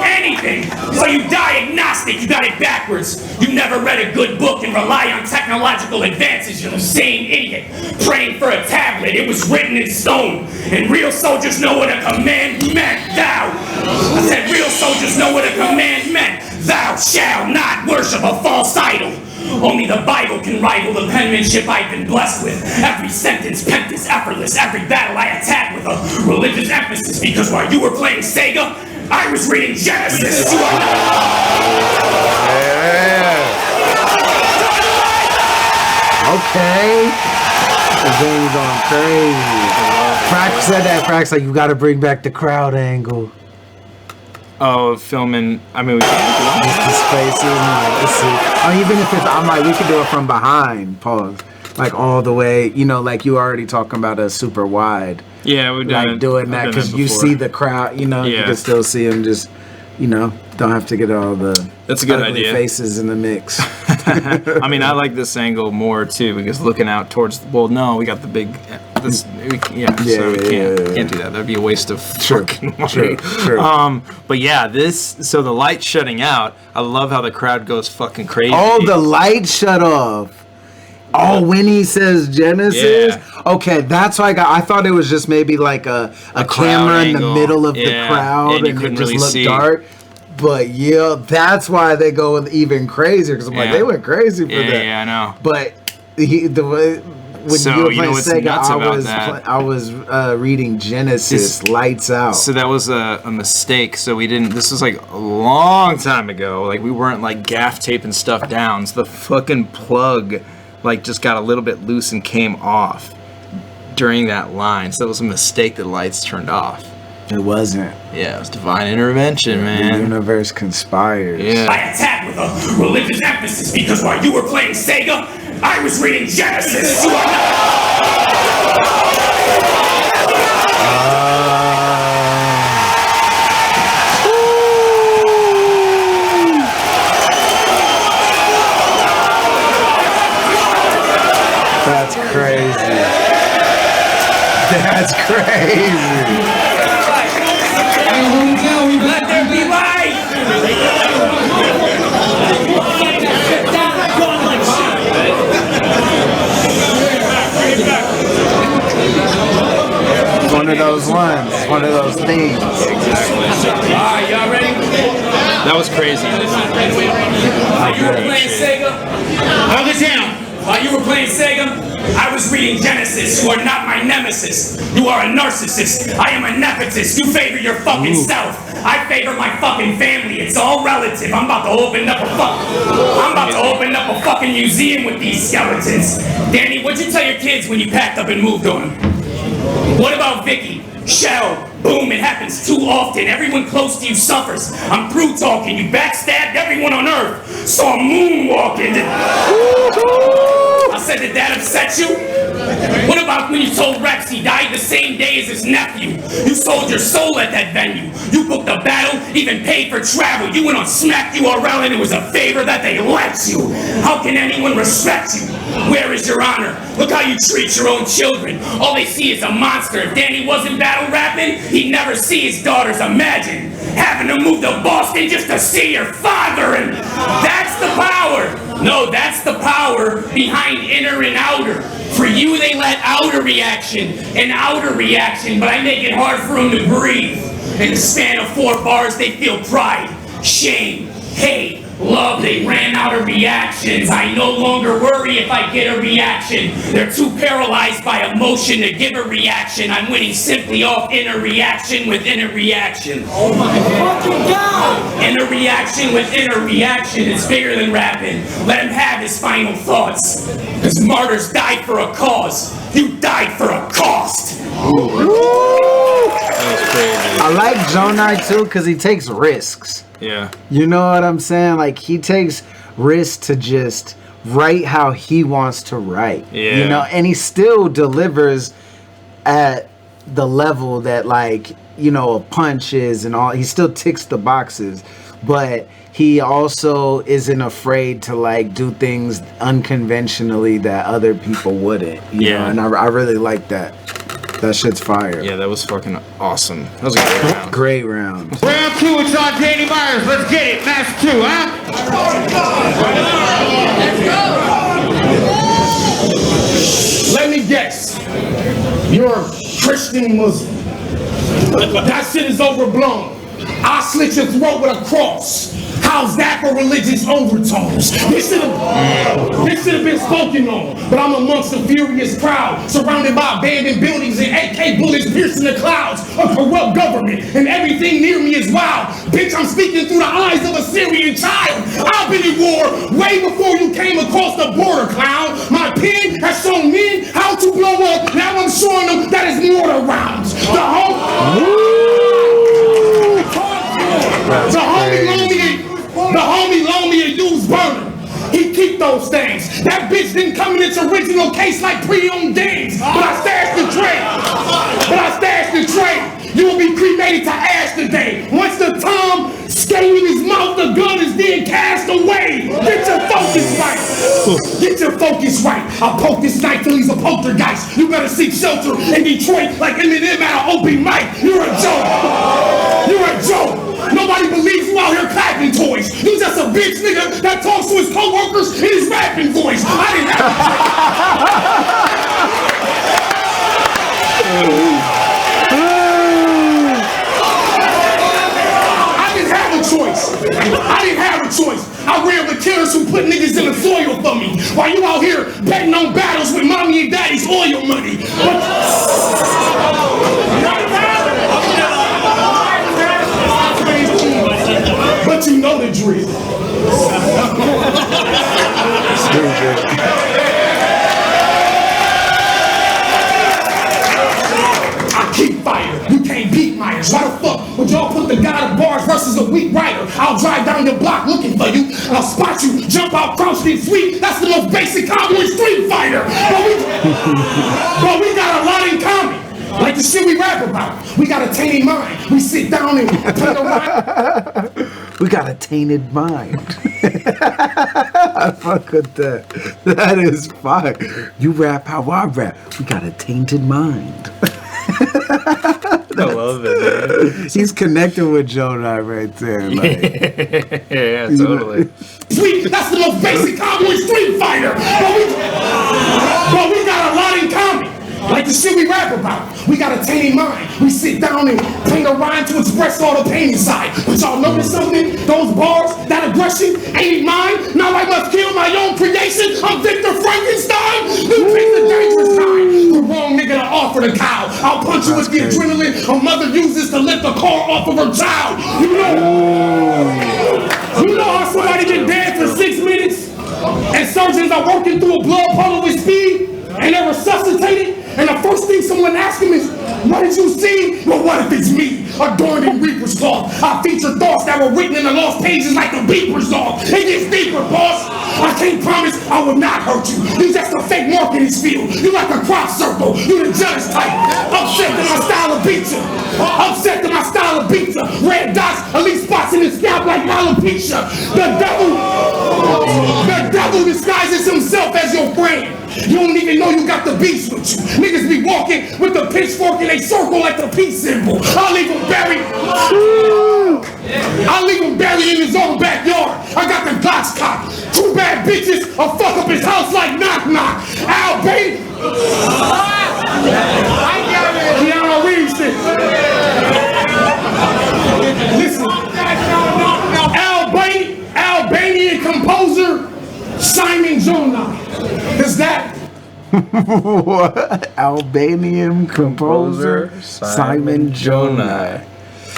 Speaker 4: Anything. So you diagnostic, you got it backwards. You never read a good book and rely on technological advances. You're the same idiot praying for a tablet. It was written in stone. And real soldiers know what a command meant. Thou. I said real soldiers know what a command meant. Thou shalt not worship a false idol. Only the Bible can rival the penmanship I've been blessed with. Every sentence pent is effortless. Every battle I attack with a religious emphasis. Because while you were playing Sega, I was reading Genesis.
Speaker 2: Okay. The game's going crazy. Frak said that. Frak's like, you got to bring back the crowd angle.
Speaker 1: Oh, filming. I mean, we can't do
Speaker 2: Just the spacing. Like, let's see. Oh, even if it's, I'm like, we could do it from behind. Pause. Like all the way. You know, like you already talking about a super wide.
Speaker 1: Yeah, we've done
Speaker 2: like doing that because you see the crowd, you know, you can still see them just, you know, don't have to get all the
Speaker 1: That's a good
Speaker 2: ugly
Speaker 1: idea.
Speaker 2: faces in the mix.
Speaker 1: I mean, I like this angle more too because looking out towards, well, no, we got the big, this, we can't do that. That'd be a waste of fucking money.
Speaker 2: Sure.
Speaker 1: But yeah, so the light shutting out, I love how the crowd goes fucking crazy.
Speaker 2: Oh, the light shut off. Oh, when he says Genesis?
Speaker 1: Yeah.
Speaker 2: Okay, that's why I thought it was just maybe like a camera in the middle of the crowd and it just looked dark. But yeah, that's why they go even crazier because I'm like, they went crazy for that.
Speaker 1: Yeah, I know.
Speaker 2: But when you were playing Sega, I was reading Genesis, lights out.
Speaker 1: So that was a mistake. So we didn't. This was like a long time ago. Like we weren't like gaff taping stuff down. So the fucking plug like just got a little bit loose and came off during that line. So it was a mistake that the lights turned off.
Speaker 2: It wasn't.
Speaker 1: Yeah, it was divine intervention, man.
Speaker 2: The universe conspires.
Speaker 1: Yeah.
Speaker 4: I attacked with a religious emphasis because while you were playing Sega, I was reading Genesis. You are
Speaker 2: That's crazy. That's crazy.
Speaker 4: Let there be light.
Speaker 2: One of those ones. One of those things.
Speaker 4: Exactly. All right, y'all ready?
Speaker 1: That was crazy.
Speaker 4: While you were playing Sega, hold it down. While you were playing Sega, I was reading Genesis. You are not my nemesis. You are a narcissist. I am a nepotist. You favor your fucking self. I favor my fucking family. It's all relative. I'm about to open up a fucking museum with these skeletons. Danny, what'd you tell your kids when you packed up and moved on them? What about Vicky, Shell, Boom, it happens too often. Everyone close to you suffers. I'm through talking. You backstabbed everyone on Earth. So I'm moonwalking. I said, did that upset you? What about when you told Rex he died the same day as his nephew? You sold your soul at that venue. You booked a battle, even paid for travel. You went on Smack URL and it was a favor that they let you. How can anyone respect you? Where is your honor? Look how you treat your own children. All they see is a monster. If Danny wasn't battle rapping, he'd never see his daughters. Imagine having to move to Boston just to see your father. And that's the power. No, that's the power behind inner and outer. For you, they let outer reaction and outer reaction, but I make it hard for them to breathe. In the span of 4 bars, they feel pride, shame, hate, love. They ran out of reactions. I no longer worry if I get a reaction. They're too paralyzed by emotion to give a reaction. I'm winning simply off inner reaction with inner reaction.
Speaker 3: Oh my fucking God!
Speaker 4: Inner reaction with inner reaction is bigger than rapping. Let him have his final thoughts. Because martyrs died for a cause. You died for a cost.
Speaker 1: That was crazy.
Speaker 2: I like GJONAJ too because he takes risks.
Speaker 1: Yeah.
Speaker 2: You know what I'm saying? Like, he takes risks to just write how he wants to write.
Speaker 1: Yeah.
Speaker 2: You know, and he still delivers at the level that, like, you know, a punch is and all. He still ticks the boxes, but he also isn't afraid to, like, do things unconventionally that other people wouldn't. You know? And I really like that. That shit's fire.
Speaker 1: Yeah, that was fucking awesome. That was a great round.
Speaker 2: Great round.
Speaker 3: Round 2, it's on Danny Myers. Let's get it. Match 2, huh? Let me guess. You're a Christian Muslim. That shit is overblown. I'll slit your throat with a cross. How's that for religious overtones? This should have been spoken on, but I'm amongst a furious crowd, surrounded by abandoned buildings and AK bullets piercing the clouds, a corrupt government, and everything near me is wild. Bitch, I'm speaking through the eyes of a Syrian child. I've been in war way before you came across the border, clown. My pen has shown men how to blow up. Now I'm showing them that it's mortar rounds. The homie loaned me a used burner. He keep those things. That bitch didn't come in its original case like pre-owned games. But I stashed the tray. You will be cremated to ash today. Once the Tom stay in his mouth, the gun is then cast away. Get your focus right. Get your focus right. I'll poke this knife till he's a poltergeist. You better seek shelter in Detroit like Eminem at an open mic. You're a joke. You're a joke. Nobody believes you out here clapping toys. You just a bitch nigga that talks to his co-workers in his rapping voice. I didn't have a choice. I ran with killers who put niggas in the soil for me. While you out here betting on battles with mommy and daddy's oil money. But you know the drill. I keep fire. You can't beat Myers. Why the fuck would y'all put the god of bars versus a weak writer? I'll drive down your block looking for you. I'll spot you, jump out, crouched and sweet. That's the most basic cowboy street fighter. But we got a lot in common. Like the shit we rap about. We got a tainted mind. We sit down and play around.
Speaker 2: We got a tainted mind. I fuck with that. That is fire. You rap how I rap. We got a tainted mind.
Speaker 1: I love it, man.
Speaker 2: He's connecting with GJONAJ right there. Like.
Speaker 1: Yeah, totally.
Speaker 3: That's the most basic cowboy street fighter. But we got a lot in common. Like the shit we rap about. We got a tainted mind. We sit down and paint a rhyme to express all the pain inside. But y'all notice something? Those bars, that aggression ain't mine. Now I must kill my own creation. I'm Victor Frankenstein. You picked the dangerous kind. The wrong nigga to offer the cow. I'll punch you with the adrenaline a mother uses to lift the car off of her child. You know how somebody get dead for 6 minutes? And surgeons are working through a blood puddle with speed? And they're resuscitated? And the first thing someone asks him is, what What did you see? Well, what if it's me, adorned in Reaper's cloth? I feature thoughts that were written in the lost pages like the Beeper's dog. It gets deeper, boss. I can't promise I will not hurt you. You just a fake marketing field. You like a crop circle. You the jealous type. Upset to my style of pizza. Upset to my style of pizza. Red dots, elite spots in the scalp like alopecia. The devil disguises himself as your friend. You don't even know you got the beast with you. Niggas be walking with the pitchfork and they circle like the peace symbol. I'll leave him buried. I'll leave him buried in his own backyard. I got the Glocks cocked. 2 bad bitches. I'll fuck up his house like knock knock. Al, baby. Keanu Reeves shit. Listen. Albanian composer Simon GJONAJ. Is that?
Speaker 2: What? Albanian composer Simon GJONAJ.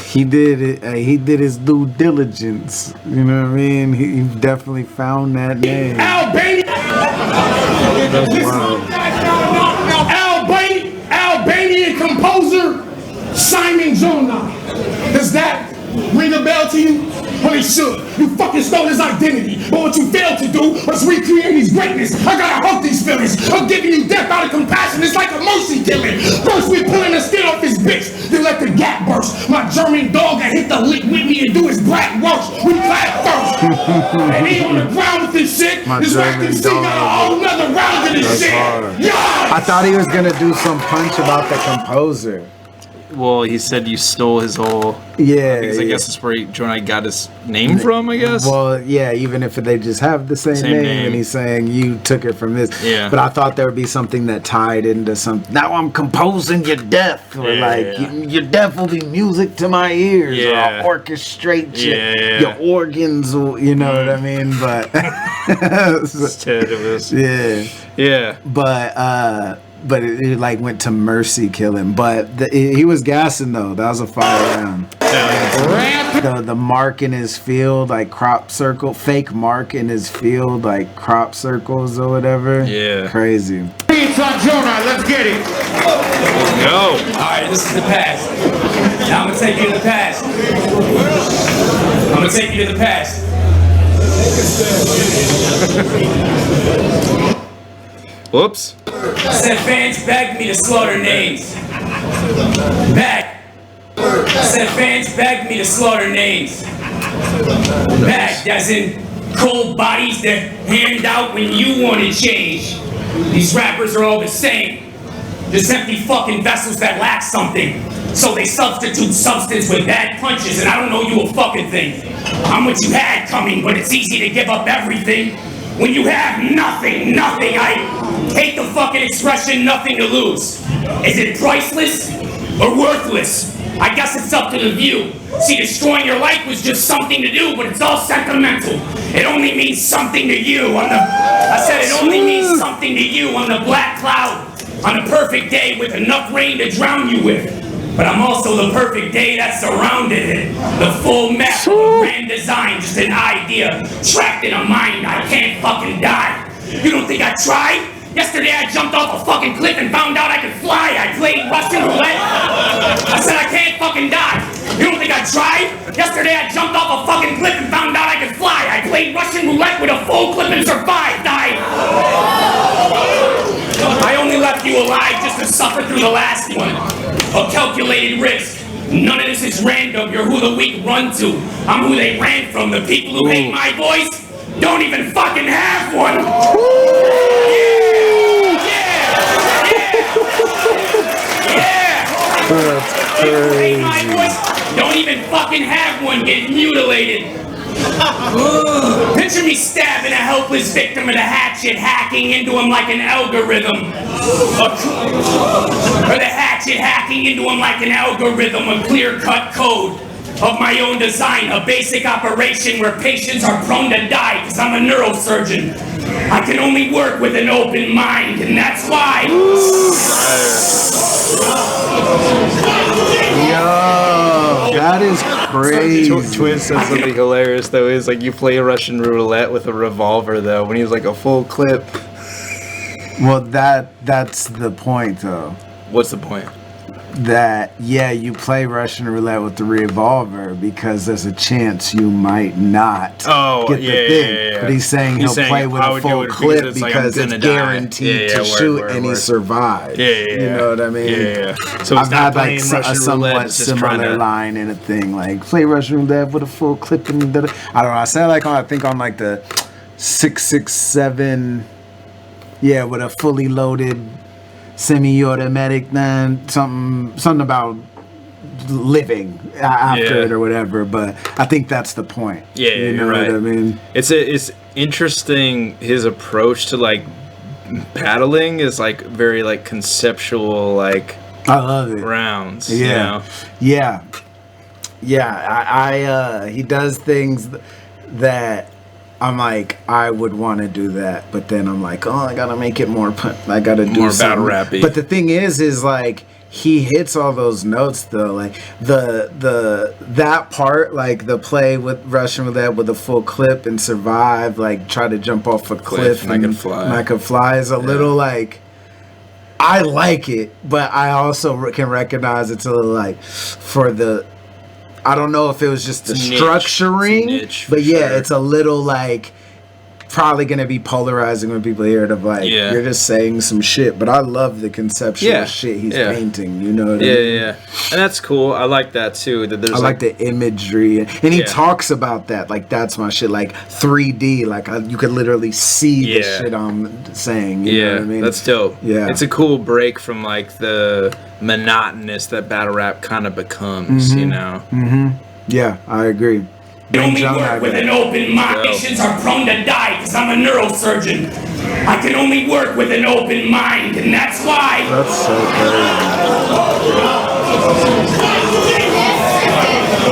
Speaker 2: He did it. He did his due diligence. You know what I mean? He definitely found that name.
Speaker 3: Albanian. Albanian composer Simon GJONAJ. Does that ring a bell to you? Well, it should. You fucking stole his identity. But what you failed to do was recreate his greatness. I gotta hurt these feelings. I'm giving you death out of compassion. It's like a mercy killing. First we pulling the skin off his bitch. Then let the gap burst. My German dog that hit the lick with me and do his black worst. We clap first. And he on the ground with this shit. This acting scene got a whole nother round of this shit. Yeah.
Speaker 2: I thought he was gonna do some punch about the composer.
Speaker 1: Well, he said you stole his whole...
Speaker 2: Yeah.
Speaker 1: Because I guess that's where GJONAJ got his name from, I guess?
Speaker 2: Well, yeah, even if they just have the same name and he's saying you took it from this.
Speaker 1: Yeah.
Speaker 2: But I thought there would be something that tied into something. Now I'm composing your death. Or your death will be music to my ears. Or I'll orchestrate your organs. Or, you know what I mean? But...
Speaker 1: Yeah.
Speaker 2: But it like went to mercy killing. But he was gassing though. That was a fire round. The mark in his field, like crop circle, fake mark in his field, like crop circles or whatever.
Speaker 1: Yeah.
Speaker 2: Crazy.
Speaker 3: It's on GJONAJ. Let's get it.
Speaker 1: Let's go.
Speaker 4: Alright, this is the past. Now I'm gonna take you to the past. I'm gonna take you to the past.
Speaker 1: Whoops.
Speaker 4: Said fans begged me to slaughter names. Said fans begged me to slaughter names. Bagged as in cold bodies that hand out when you want to change. These rappers are all the same. Just empty fucking vessels that lack something. So they substitute substance with bad punches, and I don't know you a fucking thing. I'm what you had coming, but it's easy to give up everything when you have nothing. I hate the fucking expression, nothing to lose. Is it priceless or worthless? I guess it's up to the view. See, destroying your life was just something to do, but it's all sentimental. It only means something to you I said it only means something to you on the black cloud, on a perfect day with enough rain to drown you with. But I'm also the perfect day that surrounded it. The full map of a grand design, just an idea trapped in a mind. I can't fucking die. You don't think I tried? Yesterday I jumped off a fucking cliff and found out I could fly. I played Russian roulette. I said I can't fucking die. You don't think I tried? Yesterday I jumped off a fucking cliff and found out I could fly. I played Russian roulette with a full clip and survived. I only left you alive just to suffer through the last one. A calculated risk. None of this is random. You're who the weak run to. I'm who they ran from. The people who hate my voice don't even fucking have one. People who hate my voice don't even fucking have one. Get mutilated. Picture me stabbing a helpless victim with a hatchet, hacking into him like an algorithm. Or the hatchet hacking into him like an algorithm, a clear-cut code of my own design, a basic operation where patients are prone to die because I'm a neurosurgeon. I can only work with an open mind, and that's why.
Speaker 2: Yo, that is crazy.
Speaker 1: Twin said something hilarious though. Is like you play Russian roulette with a revolver though. When he was like a full clip.
Speaker 2: Well, that's the point though.
Speaker 1: What's the point?
Speaker 2: that you play Russian roulette with the revolver because there's a chance you might not get the thing. But he's saying he'll play with a full clip because it's guaranteed to shoot and he survived. You know what I mean?
Speaker 1: So
Speaker 2: I've had like
Speaker 1: Russian
Speaker 2: a somewhat
Speaker 1: roulette,
Speaker 2: similar line in a thing like play Russian roulette with a full clip and I don't know. I said like I think on like the 6.67, with a fully loaded semi-automatic, then something about living after it or whatever. But I think that's the point.
Speaker 1: You know right.
Speaker 2: what I mean?
Speaker 1: It's interesting. His approach to like battling is like very like conceptual, like
Speaker 2: I love it.
Speaker 1: Rounds.
Speaker 2: Yeah,
Speaker 1: you know?
Speaker 2: I he does things that I'm like, I would want to do that, but then I'm like, oh, I gotta make it more. I gotta do
Speaker 1: more
Speaker 2: something.
Speaker 1: battle rappy.
Speaker 2: But the thing is like he hits all those notes though. Like that part, like the play with Russian roulette with a full clip and survive, like try to jump off a cliff
Speaker 1: and I can fly.
Speaker 2: Is a little like. I like it, but I also can recognize it's a little like for the. I don't know if it was just the structuring, but it's a little like probably gonna be polarizing when people hear it of like you're just saying some shit. But I love the conceptual shit he's painting. You know what I mean?
Speaker 1: And that's cool. I like that too. That there's
Speaker 2: I like the imagery, and he talks about that. Like that's my shit. Like 3D. Like you could literally see the shit I'm saying. You know what I mean?
Speaker 1: That's dope.
Speaker 2: Yeah,
Speaker 1: it's a cool break from like the monotonous that battle rap kind of becomes. You know.
Speaker 2: Yeah, I agree.
Speaker 4: I only work with an open mind. Patients are prone to die because I'm a neurosurgeon. I can only work with an open mind, and that's why.
Speaker 2: That's so crazy.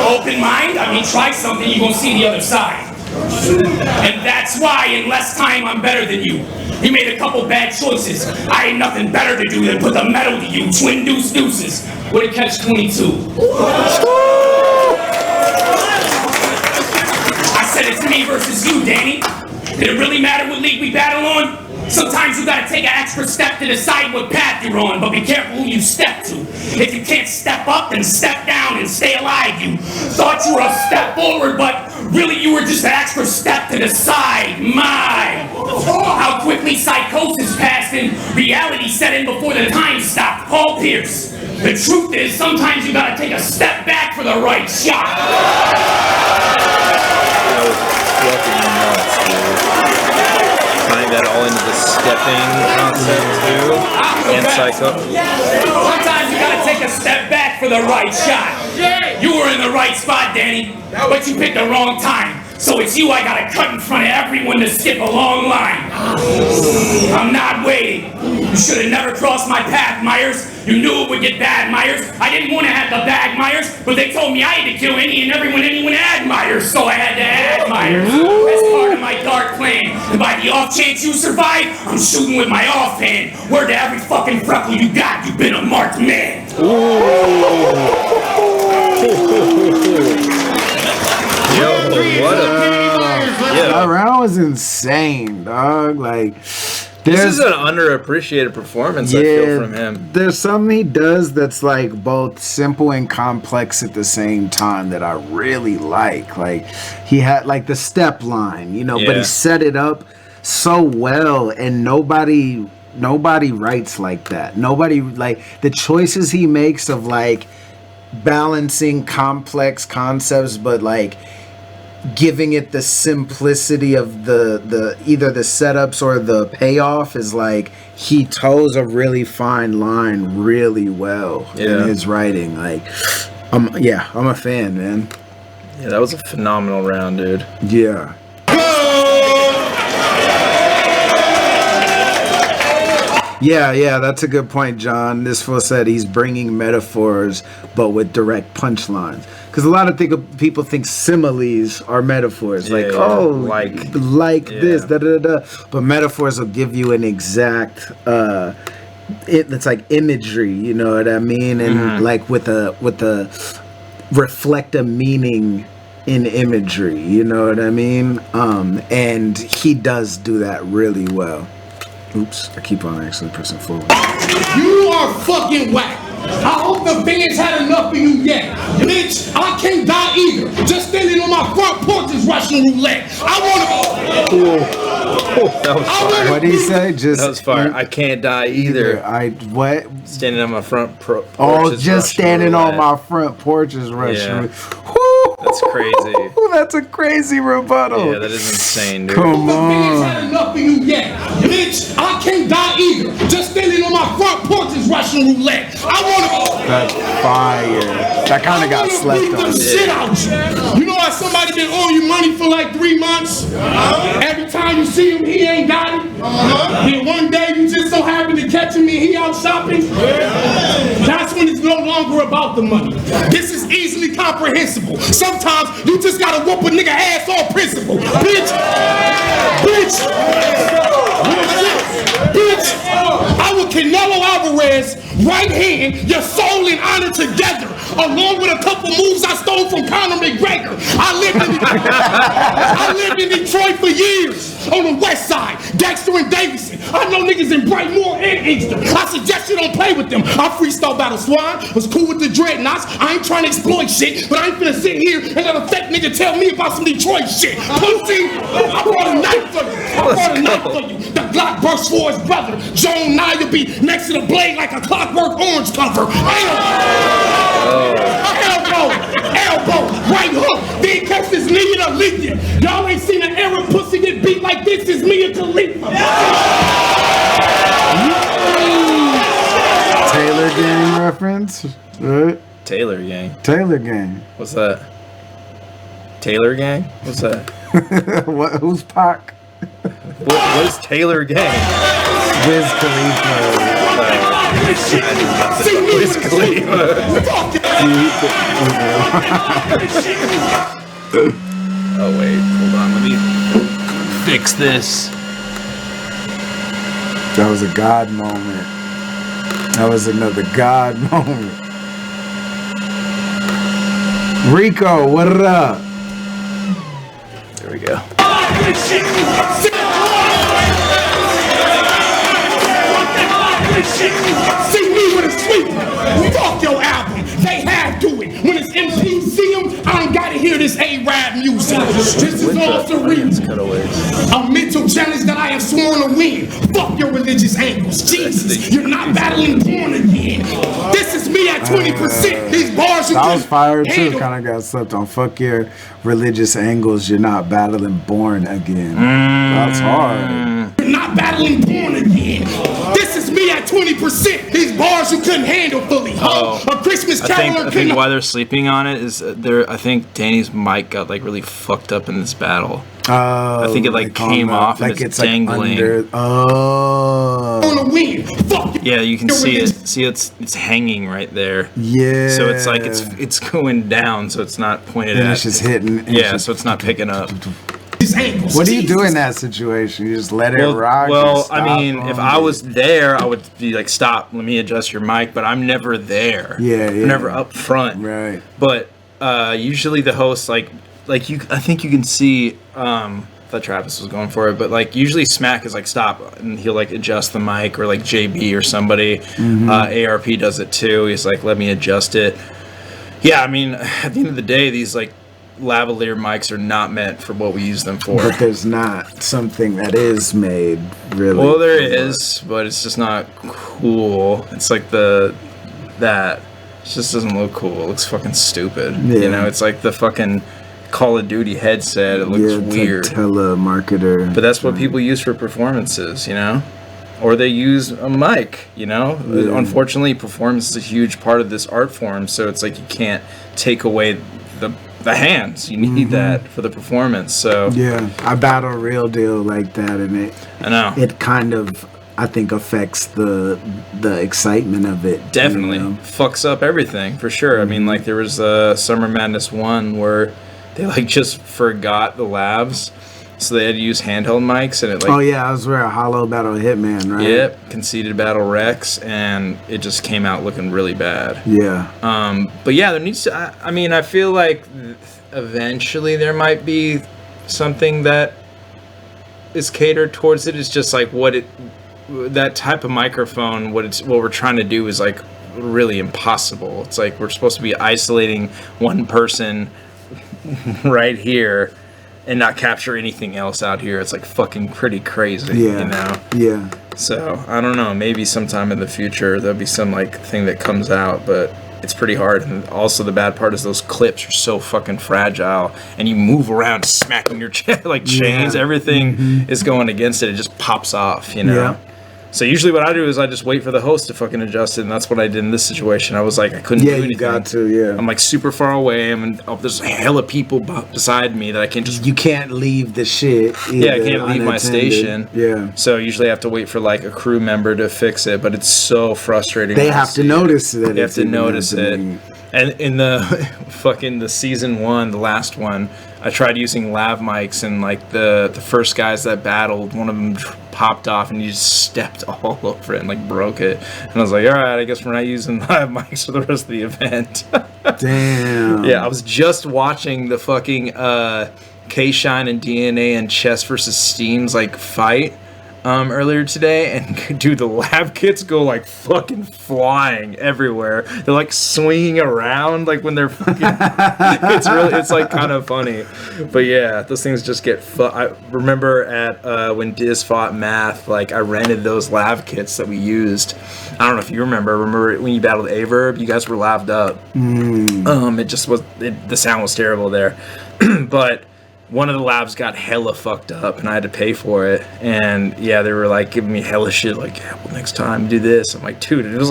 Speaker 4: Open mind? I mean, try something, you're gonna see the other side. And that's why in less time I'm better than you. You made a couple bad choices. I ain't nothing better to do than put the metal to you. Twin deuce deuces. Would it catch 22? It's me versus you, Danny. Did it really matter what league we battle on? Sometimes you gotta take an extra step to decide what path you're on, but be careful who you step to. If you can't step up, then step down and stay alive. You thought you were a step forward, but really you were just an extra step to the side. My! How quickly psychosis passed and reality set in before the time stopped. Paul Pierce. The truth is, sometimes you gotta take a step back for the right shot.
Speaker 1: Tying that all into the stepping concept too, and psycho.
Speaker 4: Sometimes you gotta take a step back for the right shot. You were in the right spot, Danny, but you picked the wrong time. So it's you I gotta cut in front of everyone to skip a long line. I'm not waiting. You should have never crossed my path, Myers. You knew it would get bad, Myers. I didn't want to have the bag, Myers, but they told me I had to kill any and everyone anyone had, Myers, so I had to add Myers. That's part of my dark plan. And by the off chance you survive, I'm shooting with my offhand. Word to every fucking freckle you got, you've been a marked man.
Speaker 2: That round was insane, dog. Like,
Speaker 1: this is an underappreciated performance, I feel, from him.
Speaker 2: There's something he does that's like both simple and complex at the same time that I really like. Like, he had like the step line, you know, but he set it up so well, and nobody writes like that. Nobody, like, the choices he makes of like balancing complex concepts, but like giving it the simplicity of the either the setups or the payoff is like he toes a really fine line really well in his writing. Like, I'm a fan, man.
Speaker 1: Yeah, that was a phenomenal round, dude.
Speaker 2: Yeah. Yeah, that's a good point, John. This fool said he's bringing metaphors, but with direct punchlines. Because a lot of people think similes are metaphors. Like this, da-da-da-da. But metaphors will give you an exact... it's like imagery, you know what I mean? And like with a reflect a meaning in imagery, you know what I mean? And he does do that really well. Oops, I keep on actually pressing forward.
Speaker 3: You are fucking whack. I hope the fans had enough of you yet. Bitch, I can't die either. Just standing on my front porch is Russian roulette. I wanna
Speaker 1: That was fire.
Speaker 2: What did he say? Just
Speaker 1: That was fire. I can't die either.
Speaker 2: What?
Speaker 1: Standing on my front porch.
Speaker 2: Oh,
Speaker 1: is
Speaker 2: just
Speaker 1: Russian
Speaker 2: standing on
Speaker 1: roulette.
Speaker 2: my front porch is Russian.
Speaker 1: Yeah.
Speaker 2: Woo!
Speaker 1: That's crazy.
Speaker 2: That's a crazy rebuttal.
Speaker 1: Yeah, that is insane, dude.
Speaker 2: Come
Speaker 3: the fans
Speaker 2: on.
Speaker 3: had enough of you yet. Bitch, I can't die either. Just standing on my front porch is Russian roulette. I wanna
Speaker 2: That's fire. That kind of got
Speaker 3: beat
Speaker 2: slept
Speaker 3: the
Speaker 2: on.
Speaker 3: shit out you. You know how somebody been owing you money for like 3 months? Every time you see him, he ain't got it. Then one day you just so happen to catch him and he out shopping. That's when it's no longer about the money. This is easily comprehensible. Sometimes you just gotta whoop a nigga ass on principle. Bitch! Bitch! Bitch! I will Canelo Alvarez right hand your soul and honor together, along with a couple moves I stole from Conor McGregor. I lived in Detroit for years on the west side, Dexter and Davidson. I know niggas in Brightmoor and Inkster. I suggest you don't play with them. I freestyle battle swine, was cool with the dreadnoughts. I ain't trying to exploit shit, but I ain't finna sit here and let a fake nigga tell me about some Detroit shit. Pussy, I brought a knife for you. The Glock burst for his brother. GJONAJ will be next to the blade like a Clockwork Orange cover. Elbow, right hook, then catch this knee in a leak. Y'all ain't seen an Arab pussy get beat like this is Mia Khalifa.
Speaker 2: Taylor Gang reference, right?
Speaker 1: Taylor Gang.
Speaker 2: Taylor Gang.
Speaker 1: What's that? Taylor Gang? What's that?
Speaker 2: What? Who's Pac?
Speaker 1: What is Taylor Gang?
Speaker 2: Wiz Khalifa.
Speaker 1: Wiz Khalifa. Oh wait, hold on. Let me fix this.
Speaker 2: That was a God moment. That was another God moment. Rico, what up?
Speaker 1: There we go.
Speaker 3: See me with a sweep. Fuck your album. They have to it. When it's MPCM, I ain't gotta hear this RYD music. This is all surreal. A mental challenge that I have sworn to win. Fuck your religious angles. Jesus, you're not battling porn again. This is me at 20%. These bars you
Speaker 2: That was fire too.
Speaker 3: handle.
Speaker 2: Kind of got slept on. Fuck your religious angles. You're not battling born again. That's hard.
Speaker 3: You're not battling porn again. This is me at 20%. These bars you couldn't handle fully.
Speaker 1: Oh.
Speaker 3: A Christmas Carol.
Speaker 1: I think why they're sleeping on it is I think Danny's mic got like really fucked up in this battle. I think it like came off and it's dangling.
Speaker 3: On a win. Fuck you.
Speaker 1: Yeah, you can see it. See, it's hanging right there.
Speaker 2: Yeah.
Speaker 1: So it's like it's going down, so it's not pointed
Speaker 2: And
Speaker 1: at.
Speaker 2: it's just hitting.
Speaker 1: Yeah, so it's not picking up.
Speaker 2: What do you do in that situation? You just let it rock?
Speaker 1: Well,
Speaker 2: stop
Speaker 1: I mean, if I was there, I would be like, "Stop, let me adjust your mic." But I'm never there.
Speaker 2: Yeah.
Speaker 1: I'm never up front.
Speaker 2: Right.
Speaker 1: But usually the host, like you, I think you can see. I thought Travis was going for it, but like usually Smack is like, "Stop," and he'll like adjust the mic, or like JB or somebody. ARP does it too. He's like, "Let me adjust it." Yeah, I mean, at the end of the day, these like lavalier mics are not meant for what we use them for.
Speaker 2: But there's not something that is made really.
Speaker 1: Well, there is, but it's just not cool. It's like that. It just doesn't look cool. It looks fucking stupid.
Speaker 2: Yeah.
Speaker 1: You know, it's like the fucking Call of Duty headset. It looks weird.
Speaker 2: Like telemarketer.
Speaker 1: But that's what people use for performances, you know? Or they use a mic, you know?
Speaker 2: Yeah.
Speaker 1: Unfortunately, performance is a huge part of this art form, so it's like you can't take away the hands. You need that for the performance. So
Speaker 2: yeah, I battle Real Deal like that, and
Speaker 1: I know
Speaker 2: it kind of, I think, affects the excitement of it.
Speaker 1: definitely
Speaker 2: you know?
Speaker 1: fucks up everything for sure. I mean, like there was Summer Madness 1 where they like just forgot the lavs, so they had to use handheld mics, and it like
Speaker 2: Oh yeah, I was wearing a Hollow Battle Hitman, right?
Speaker 1: Yep, conceded Battle Rex, and it just came out looking really bad.
Speaker 2: Yeah.
Speaker 1: But yeah, there needs to. I mean, I feel like eventually there might be something that is catered towards it. It's just like that type of microphone. What we're trying to do is like really impossible. It's like we're supposed to be isolating one person right here and not capture anything else out here. It's like fucking pretty crazy, you know?
Speaker 2: Yeah.
Speaker 1: So, I don't know, maybe sometime in the future there'll be some like thing that comes out, but it's pretty hard. And also the bad part is those clips are so fucking fragile, and you move around smacking your chest like chains, everything is going against it. It just pops off, you know? Yeah. So usually what I do is I just wait for the host to fucking adjust it, and that's what I did in this situation. I was like, I couldn't do anything.
Speaker 2: Yeah, you got to, I'm
Speaker 1: like super far away. There's hella people beside me that I can't just...
Speaker 2: You can't leave the shit either,
Speaker 1: yeah, I can't leave my station.
Speaker 2: Yeah.
Speaker 1: So usually I have to wait for like a crew member to fix it, but it's so frustrating.
Speaker 2: They have to notice that.
Speaker 1: They have to notice it. And in the fucking the season 1, the last one, I tried using lav mics, and like the first guys that battled, one of them popped off and he just stepped all over it and like broke it. And I was like, all right, I guess we're not using lav mics for the rest of the event.
Speaker 2: Damn.
Speaker 1: Yeah, I was just watching the fucking K-Shine and DNA and Chess versus Steam's like fight earlier today, and dude, the lab kits go like fucking flying everywhere. They're like swinging around like when they're fucking it's like kind of funny. But yeah, those things just get I remember at when Diz fought Math, like I rented those lav kits that we used. I don't know if you remember when you battled Averb, you guys were laved up. It just was the sound was terrible there. But one of the labs got hella fucked up, and I had to pay for it. And yeah, they were like giving me hella shit, like, yeah, well, next time do this. I'm like, dude, it's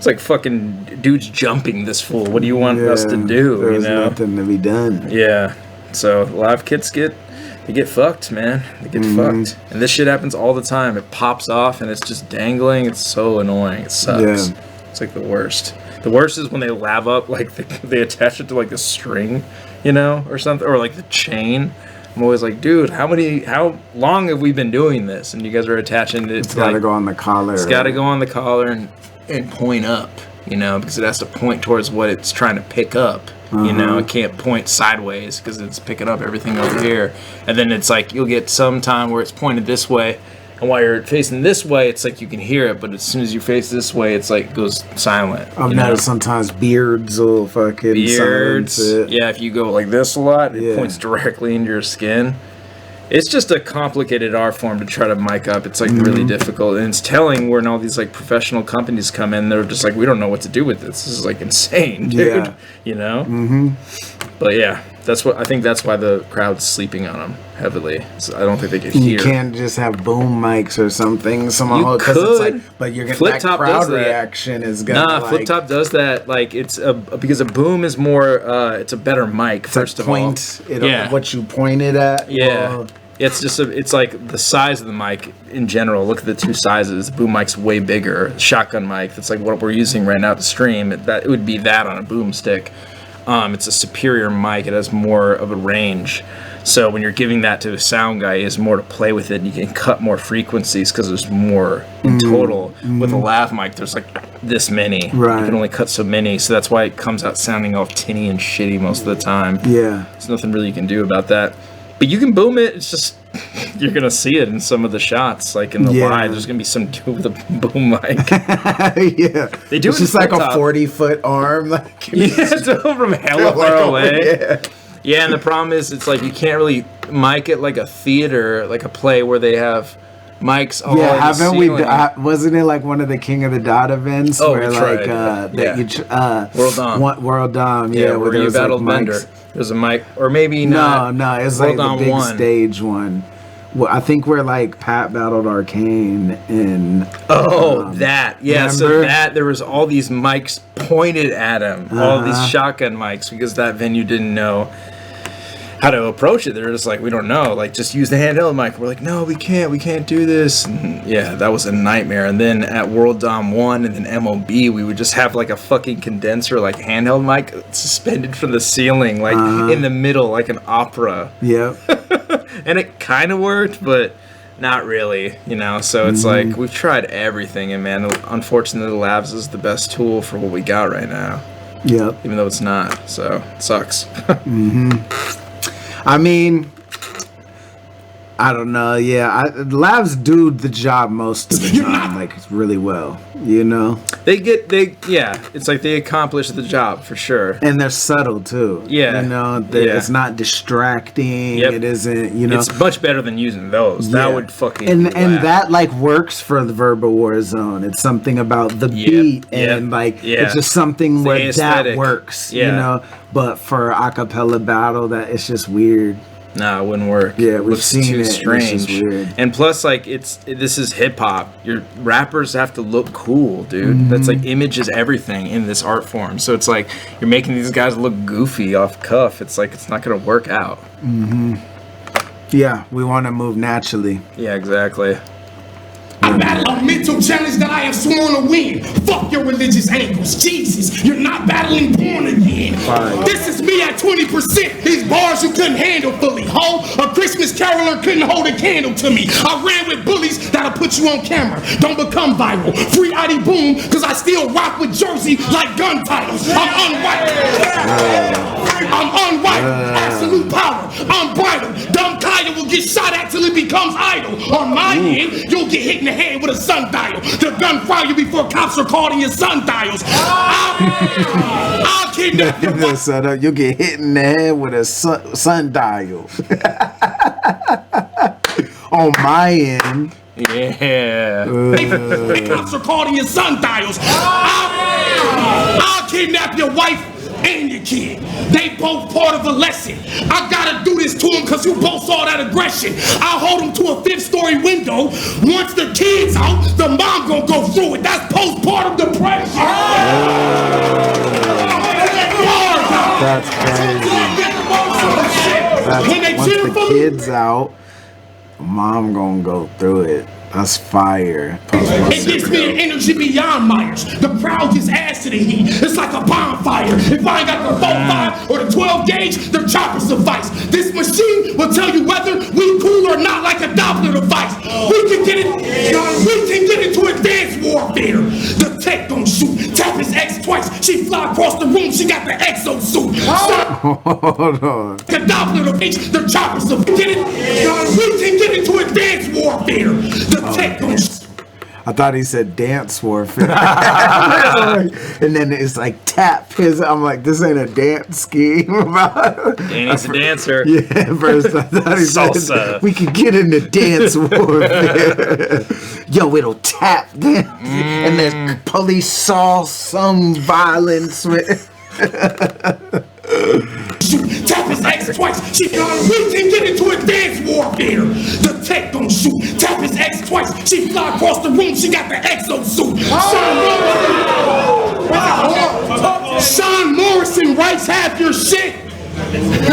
Speaker 1: like fucking dudes jumping this fool. What do you want us to do?
Speaker 2: There's nothing to be done.
Speaker 1: Yeah. So lab kits get fucked, man. They get fucked. And this shit happens all the time. It pops off and it's just dangling. It's so annoying. It sucks. Yeah. It's like the worst. The worst is when they lab up, like they attach it to like the string, you know, or something, or like the chain. I'm always like, dude, how long have we been doing this? And you guys are attaching it.
Speaker 2: It's got to go on the collar.
Speaker 1: It's got to go on the collar and point up, you know, because it has to point towards what it's trying to pick up. You know, it can't point sideways because it's picking up everything over here. And then it's like you'll get some time where it's pointed this way. And while you're facing this way, it's like you can hear it, but as soon as you face this way, it's like goes silent.
Speaker 2: I've noticed sometimes beards will fucking silence it.
Speaker 1: Yeah, if you go like this a lot, it points directly into your skin. It's just a complicated art form to try to mic up. It's like really difficult, and it's telling when all these like professional companies come in. They're just like, we don't know what to do with this. This is like insane, dude. Yeah. You know. But yeah, I think that's why the crowd's sleeping on them heavily. So I don't think they can hear.
Speaker 2: You can't just have boom mics or something.
Speaker 1: You could,
Speaker 2: it's like, but you're getting that crowd reaction is gonna.
Speaker 1: Nah, Flip Top does that. Like it's because a boom is more. It's a better mic. First of all,
Speaker 2: what you pointed at.
Speaker 1: Yeah. It's just it's like the size of the mic in general. Look at the two sizes. The boom mic's way bigger. Shotgun mic, that's like what we're using right now to stream. It would be that on a boom stick. It's a superior mic. It has more of a range. So when you're giving that to a sound guy, he has more to play with it. And you can cut more frequencies because there's more in total. With a lav mic, there's like this many.
Speaker 2: Right.
Speaker 1: You can only cut so many. So that's why it comes out sounding all tinny and shitty most of the time.
Speaker 2: Yeah.
Speaker 1: There's nothing really you can do about that. But you can boom it. It's just you're gonna see it in some of the shots, like in the live. There's gonna be some dude with a boom mic.
Speaker 2: Yeah,
Speaker 1: they do. It's
Speaker 2: just like a 40-foot arm. Like,
Speaker 1: it's from hella far away. Yeah, and the problem is, it's like you can't really mic it like a theater, like a play where they have mics all
Speaker 2: yeah, haven't we? Wasn't it like one of the King of the Dot events where like
Speaker 1: World Dom?
Speaker 2: World Dom, yeah,
Speaker 1: where you battled like Bender. There's a mic, or maybe not.
Speaker 2: No, it's like the big stage one. Well, I think where like Pat battled Arcane and
Speaker 1: that remember? So that there was all these mics pointed at him, all these shotgun mics, because that venue didn't know how to approach it. They're just like, we don't know, like just use the handheld mic. We're like, no, we can't do this. And yeah, that was a nightmare. And then at World Dom 1 and then MOB, we would just have like a fucking condenser, like handheld mic suspended from the ceiling, like in the middle, like an opera.
Speaker 2: Yeah.
Speaker 1: And it kind of worked, but not really, you know. So it's like we've tried everything, and man, unfortunately the labs is the best tool for what we got right now.
Speaker 2: Yep.
Speaker 1: Even though it's not, so it sucks.
Speaker 2: I mean, I don't know. Yeah, labs do the job most of the time, like really well. You know,
Speaker 1: it's like they accomplish the job for sure,
Speaker 2: and they're subtle too.
Speaker 1: Yeah,
Speaker 2: you know, it's not distracting.
Speaker 1: Yep.
Speaker 2: It isn't. You know,
Speaker 1: it's much better than using those.
Speaker 2: Yeah.
Speaker 1: That would fucking
Speaker 2: and that like works for the Verbal War Zone. It's something about the beat and like it's just something where
Speaker 1: aesthetic.
Speaker 2: that works. You know, but for acapella battle, that it's just weird.
Speaker 1: Nah, it wouldn't work.
Speaker 2: Yeah, we've seen
Speaker 1: too
Speaker 2: it.
Speaker 1: Strange.
Speaker 2: It's just weird.
Speaker 1: And plus, like, this is hip hop. Your rappers have to look cool, dude. That's like image is everything in this art form. So it's like you're making these guys look goofy off cuff. It's like it's not gonna work out.
Speaker 2: Yeah, we want to move naturally.
Speaker 1: Yeah, exactly.
Speaker 3: I battle a mental challenge that I have sworn to win. Fuck your religious angles. Jesus, you're not battling born again. This is me at 20%. These bars you couldn't handle fully. Ho, a Christmas caroler couldn't hold a candle to me. I ran with bullies that'll put you on camera. Don't become viral. Free RYD Boom, cause I still rock with Jersey like gun titles. I'm unwiped. Absolute power. Unbridled. Dumb Kyle will get shot at till it becomes idle. On my end, you'll get hit in the head with a sundial. The gun fire you before cops are called in your sundials. I'll kidnap you.
Speaker 2: You'll get hit in the head with a sundial. On my end.
Speaker 1: Yeah.
Speaker 3: The cops are called in your sundials. I'll kidnap your wife and your kid. They both part of a lesson. I gotta do this to them cause you both saw that aggression. I'll hold them to a 5th-story window. Once the kid's out, the mom gonna go through it. That's postpartum depression.
Speaker 2: That's crazy. Once the kid's out, mom gonna go through it. That's fire.
Speaker 3: It gives me an energy beyond Myers. The crowd just adds to the heat. It's like a bonfire. If I ain't got the 4.5 or the 12 gauge, the chopper suffice. This machine will tell you whether we cool or not, like a Doppler device. We can get into advanced warfare. The tech don't shoot. Tap his X twice. She fly across the room. She got the exosuit.
Speaker 2: Hold on.
Speaker 3: The Doppler device. The chopper suffice. We can get into advanced warfare.
Speaker 2: I thought he said dance warfare. And then it's like tap his. I'm like, this ain't a dance scheme.
Speaker 1: Danny's a dancer.
Speaker 2: Yeah, at first I thought he said we could get into dance warfare. Yo, it'll tap dance. And then police saw some violence with.
Speaker 3: Tap his X twice. We can get into advanced warfare. The tech don't shoot. Tap his X twice. She fly across the room. She got the exosuit. Sean Morrison writes half your shit.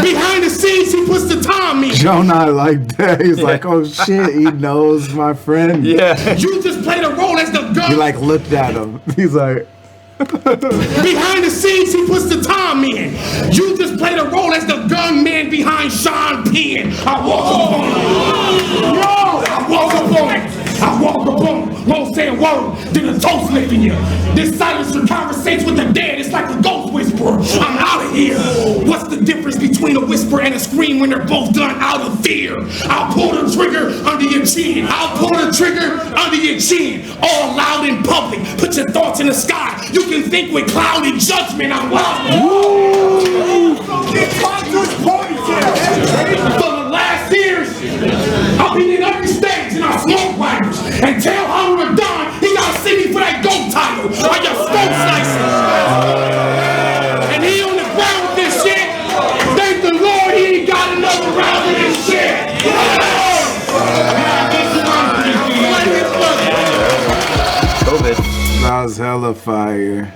Speaker 3: Behind the scenes, he puts the time in.
Speaker 2: GJONAJ like that. He's like, oh shit, he knows my friend.
Speaker 1: Yeah.
Speaker 3: You just played a role as the gun.
Speaker 2: He like looked at him. He's like.
Speaker 3: Behind the scenes, he puts the time in. You just played a role as the gunman behind Sean Penn. I walk up on it. Won't say a word. Then a toast lifting you. This silencer conversates with the dead. It's like a ghost whisperer. I'm out of here. What's the difference between a whisper and a scream when they're both done out of fear? I'll pull the trigger under your chin. All loud in public. Put your thoughts in the sky. You can think with clouded judgment. I'm wild. For the last years, I've been in every stage and I smoke writers. And tell Howard Don he gotta see me for that GOAT title. I got smoke slices. And he on the ground with this shit. Thank the Lord he ain't got another round of this shit.
Speaker 2: That was hella fire.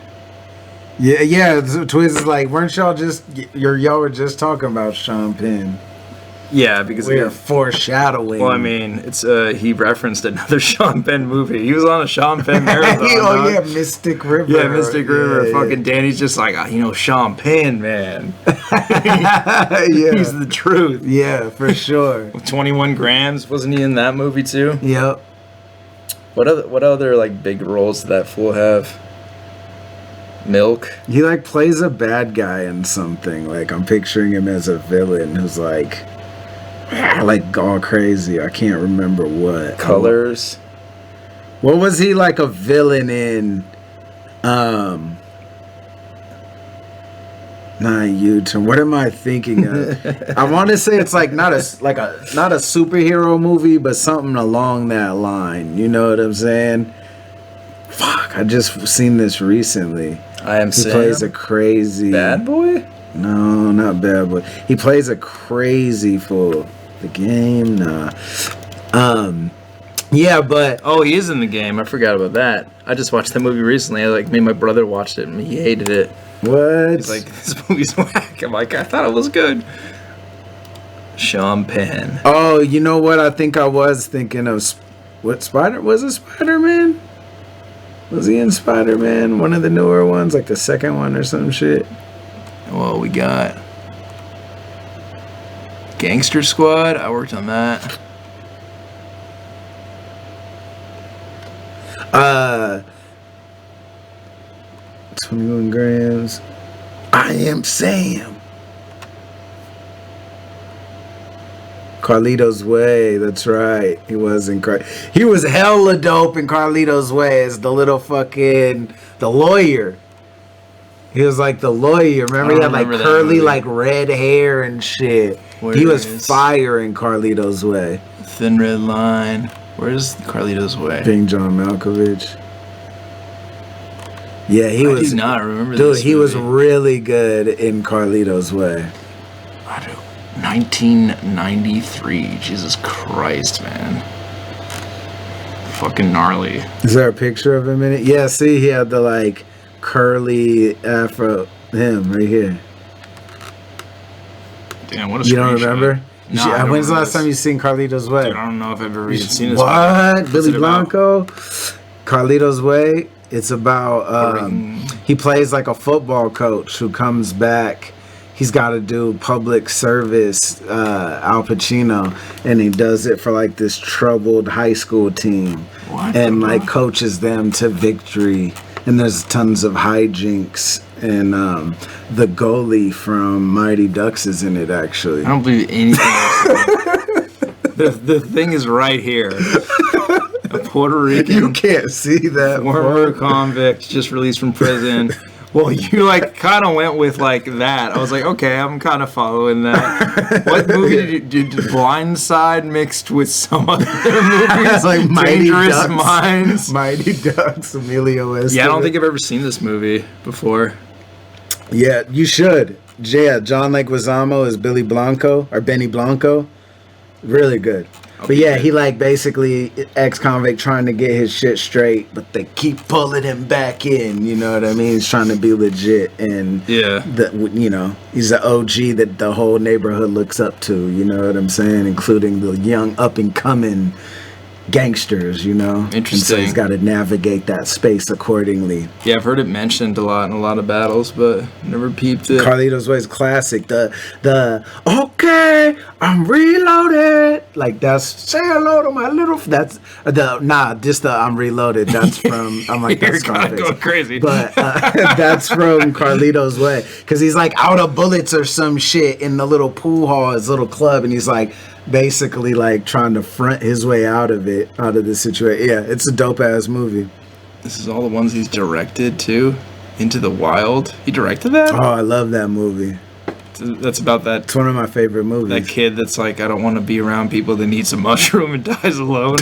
Speaker 2: Yeah. Twiz is like, weren't y'all were just talking about Sean Penn?
Speaker 1: Yeah, because
Speaker 2: we're foreshadowing.
Speaker 1: Well, I mean, it's he referenced another Sean Penn movie. He was on a Sean Penn marathon.
Speaker 2: Mystic River.
Speaker 1: Yeah, Mystic River. Fucking Danny's just like, Sean Penn, man. He's the truth.
Speaker 2: Yeah, for sure.
Speaker 1: 21 Grams, wasn't he in that movie too?
Speaker 2: Yep.
Speaker 1: What other like big roles did that fool have? Milk.
Speaker 2: He like plays a bad guy in something. Like I'm picturing him as a villain who's like like all crazy. I can't remember what.
Speaker 1: Colors.
Speaker 2: What was he like a villain in? Not YouTube. What am I thinking of? I want to say it's like not a superhero movie, but something along that line. You know what I'm saying? Fuck, I just seen this recently. He plays a crazy
Speaker 1: bad boy.
Speaker 2: No, not bad boy. He plays a crazy fool. The game, nah. Yeah, but
Speaker 1: he is in the game. I forgot about that. I just watched that movie recently. I made my brother watch it, and he hated it.
Speaker 2: What?
Speaker 1: He's like, this movie's whack. I'm like, I thought it was good. Sean Penn.
Speaker 2: Oh, you know what? I think I was thinking of was it Spider-Man? Was he in Spider-Man? One of the newer ones, like the second one or some shit.
Speaker 1: Well, we got Gangster Squad. I worked on that.
Speaker 2: 21 grams. I Am Sam. Carlito's Way. That's right. He was he was hella dope in Carlito's Way as the little fucking the lawyer. He was like the lawyer. Remember, he had like curly, like red hair and shit. He was fire in Carlito's Way.
Speaker 1: Thin Red Line. Where's Carlito's Way?
Speaker 2: Being John Malkovich. Yeah, he was.
Speaker 1: I do not remember
Speaker 2: dude,
Speaker 1: this
Speaker 2: he
Speaker 1: movie.
Speaker 2: was really good in Carlito's Way.
Speaker 1: I do. 1993. Jesus Christ, man. Fucking gnarly.
Speaker 2: Is there a picture of him in it? Yeah, see, he had the like curly afro. Him right here.
Speaker 1: Damn, what a
Speaker 2: You don't remember?
Speaker 1: No, I don't
Speaker 2: when's the
Speaker 1: remember
Speaker 2: last time you seen Carlito's Way?
Speaker 1: Dude, I don't know if I've ever even seen this.
Speaker 2: What? Billy Blanco? Carlito's Way? It's about, he plays like a football coach who comes back. He's got to do public service, Al Pacino, and he does it for like this troubled high school team.
Speaker 1: What
Speaker 2: and like coaches them to victory. And there's tons of hijinks. And the goalie from Mighty Ducks is in it, actually.
Speaker 1: I don't believe anything else. The thing is right here. A Puerto Rican.
Speaker 2: You can't see that.
Speaker 1: Former convict just released from prison. Well, you like kind of went with like that. I was like, okay, I'm kind of following that. What movie did you do? Blindside mixed with some other movies?
Speaker 2: Like Mighty
Speaker 1: Dangerous
Speaker 2: Ducks.
Speaker 1: Minds.
Speaker 2: Mighty Ducks, Emilio Estevez.
Speaker 1: Yeah, I don't think I've ever seen this movie before.
Speaker 2: Yeah, you should. Yeah, John Leguizamo is Billy Blanco or Benny Blanco. Really good. But yeah, he like basically ex-convict trying to get his shit straight, but they keep pulling him back in. You know what I mean? He's trying to be legit, and he's an OG that the whole neighborhood looks up to. You know what I'm saying? Including the young up and coming gangsters. You know,
Speaker 1: interesting.
Speaker 2: And so he's got to navigate that space accordingly.
Speaker 1: Yeah, I've heard it mentioned a lot in a lot of battles, but never peeped it.
Speaker 2: Carlito's Way is classic. The okay, I'm reloaded. Like that's say hello to my little. That's just the I'm reloaded. That's from I'm like that's
Speaker 1: You're kind of going crazy.
Speaker 2: But that's from Carlito's Way because he's like out of bullets or some shit in the little pool hall, his little club, and he's like basically like trying to front his way out of the situation. Yeah, it's a dope ass movie.
Speaker 1: This is all the ones he's directed too. Into the Wild. He directed that?
Speaker 2: Oh, I love that movie.
Speaker 1: That's about that.
Speaker 2: It's one of my favorite movies.
Speaker 1: That kid that's like, I don't want to be around people that need some mushroom and dies alone.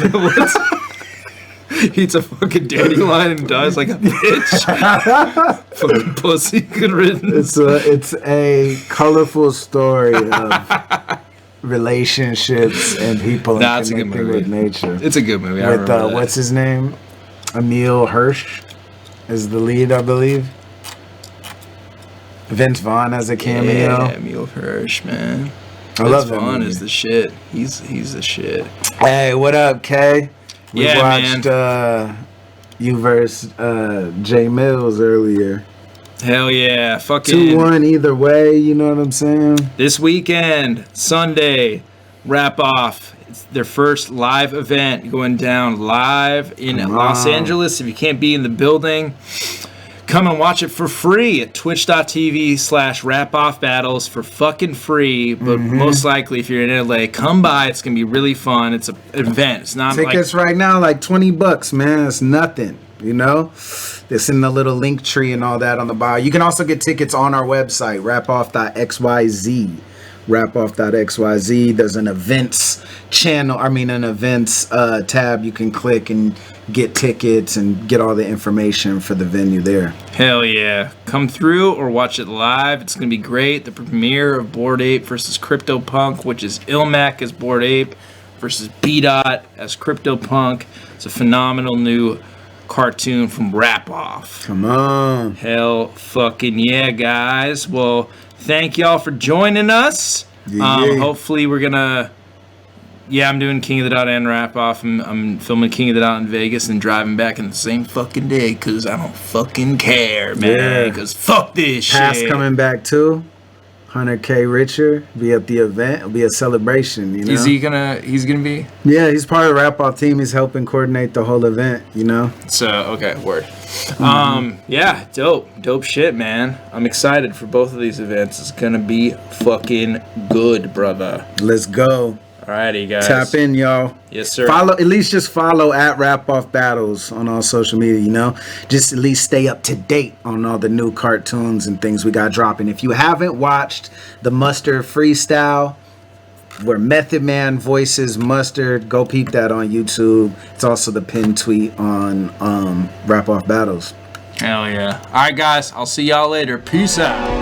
Speaker 1: Eats a fucking dandelion and dies like a bitch. Fucking pussy. Good riddance.
Speaker 2: It's a colorful story of relationships and people and connecting with nature.
Speaker 1: It's a good movie. I remember that.
Speaker 2: What's his name? Emil Hirsch is the lead, I believe. Vince Vaughn has a cameo.
Speaker 1: Yeah, Emil Hirsch, man.
Speaker 2: I love that
Speaker 1: Vaughn
Speaker 2: movie.
Speaker 1: is the shit. He's the shit.
Speaker 2: Hey, what up, Kay? We watched
Speaker 1: man.
Speaker 2: you versus Jay Mills earlier.
Speaker 1: Hell yeah. Fucking
Speaker 2: 2-1 either way, you know what I'm saying?
Speaker 1: This weekend, Sunday, wrap off. It's their first live event going down live in Los Angeles. If you can't be in the building, come and watch it for free at twitch.tv/rapoffbattles for fucking free. But most likely, if you're in LA, come by. It's going to be really fun. It's an event. It's not
Speaker 2: tickets right now, like $20, man. It's nothing, you know? It's in the little link tree and all that on the bio. You can also get tickets on our website, rapoff.xyz. Rapoff.xyz. There's an events channel, an events tab you can click and get tickets and get all the information for the venue there.
Speaker 1: Hell yeah. Come through or watch it live. It's going to be great. The premiere of Bored Ape versus CryptoPunk, which is ILLMAC as Bored Ape versus B-Dot as CryptoPunk. It's a phenomenal new cartoon from Rap Off.
Speaker 2: Come on.
Speaker 1: Hell fucking yeah, guys. Well, thank y'all for joining us. Hopefully we're gonna... Yeah, I'm doing King of the Dot and Rap Off. I'm filming King of the Dot in Vegas and driving back in the same fucking day because I don't fucking care, man. Because fuck this shit.
Speaker 2: Past coming back too. 100K richer. Be at the event. It'll be a celebration, you know?
Speaker 1: Is he gonna... He's gonna be...
Speaker 2: Yeah, he's part of the Rap Off team. He's helping coordinate the whole event, you know?
Speaker 1: So, okay, word. Yeah, dope shit, man. I'm excited for both of these events. It's gonna be fucking good, brother.
Speaker 2: Let's go.
Speaker 1: Alrighty, guys.
Speaker 2: Tap in, y'all.
Speaker 1: Yes, sir.
Speaker 2: At least just follow at Rap Off Battles on all social media, you know? Just at least stay up to date on all the new cartoons and things we got dropping. If you haven't watched the Mustard Freestyle, where Method Man voices Mustard, go peep that on YouTube. It's also the pinned tweet on Rap Off Battles.
Speaker 1: Hell yeah. Alright, guys. I'll see y'all later. Peace out.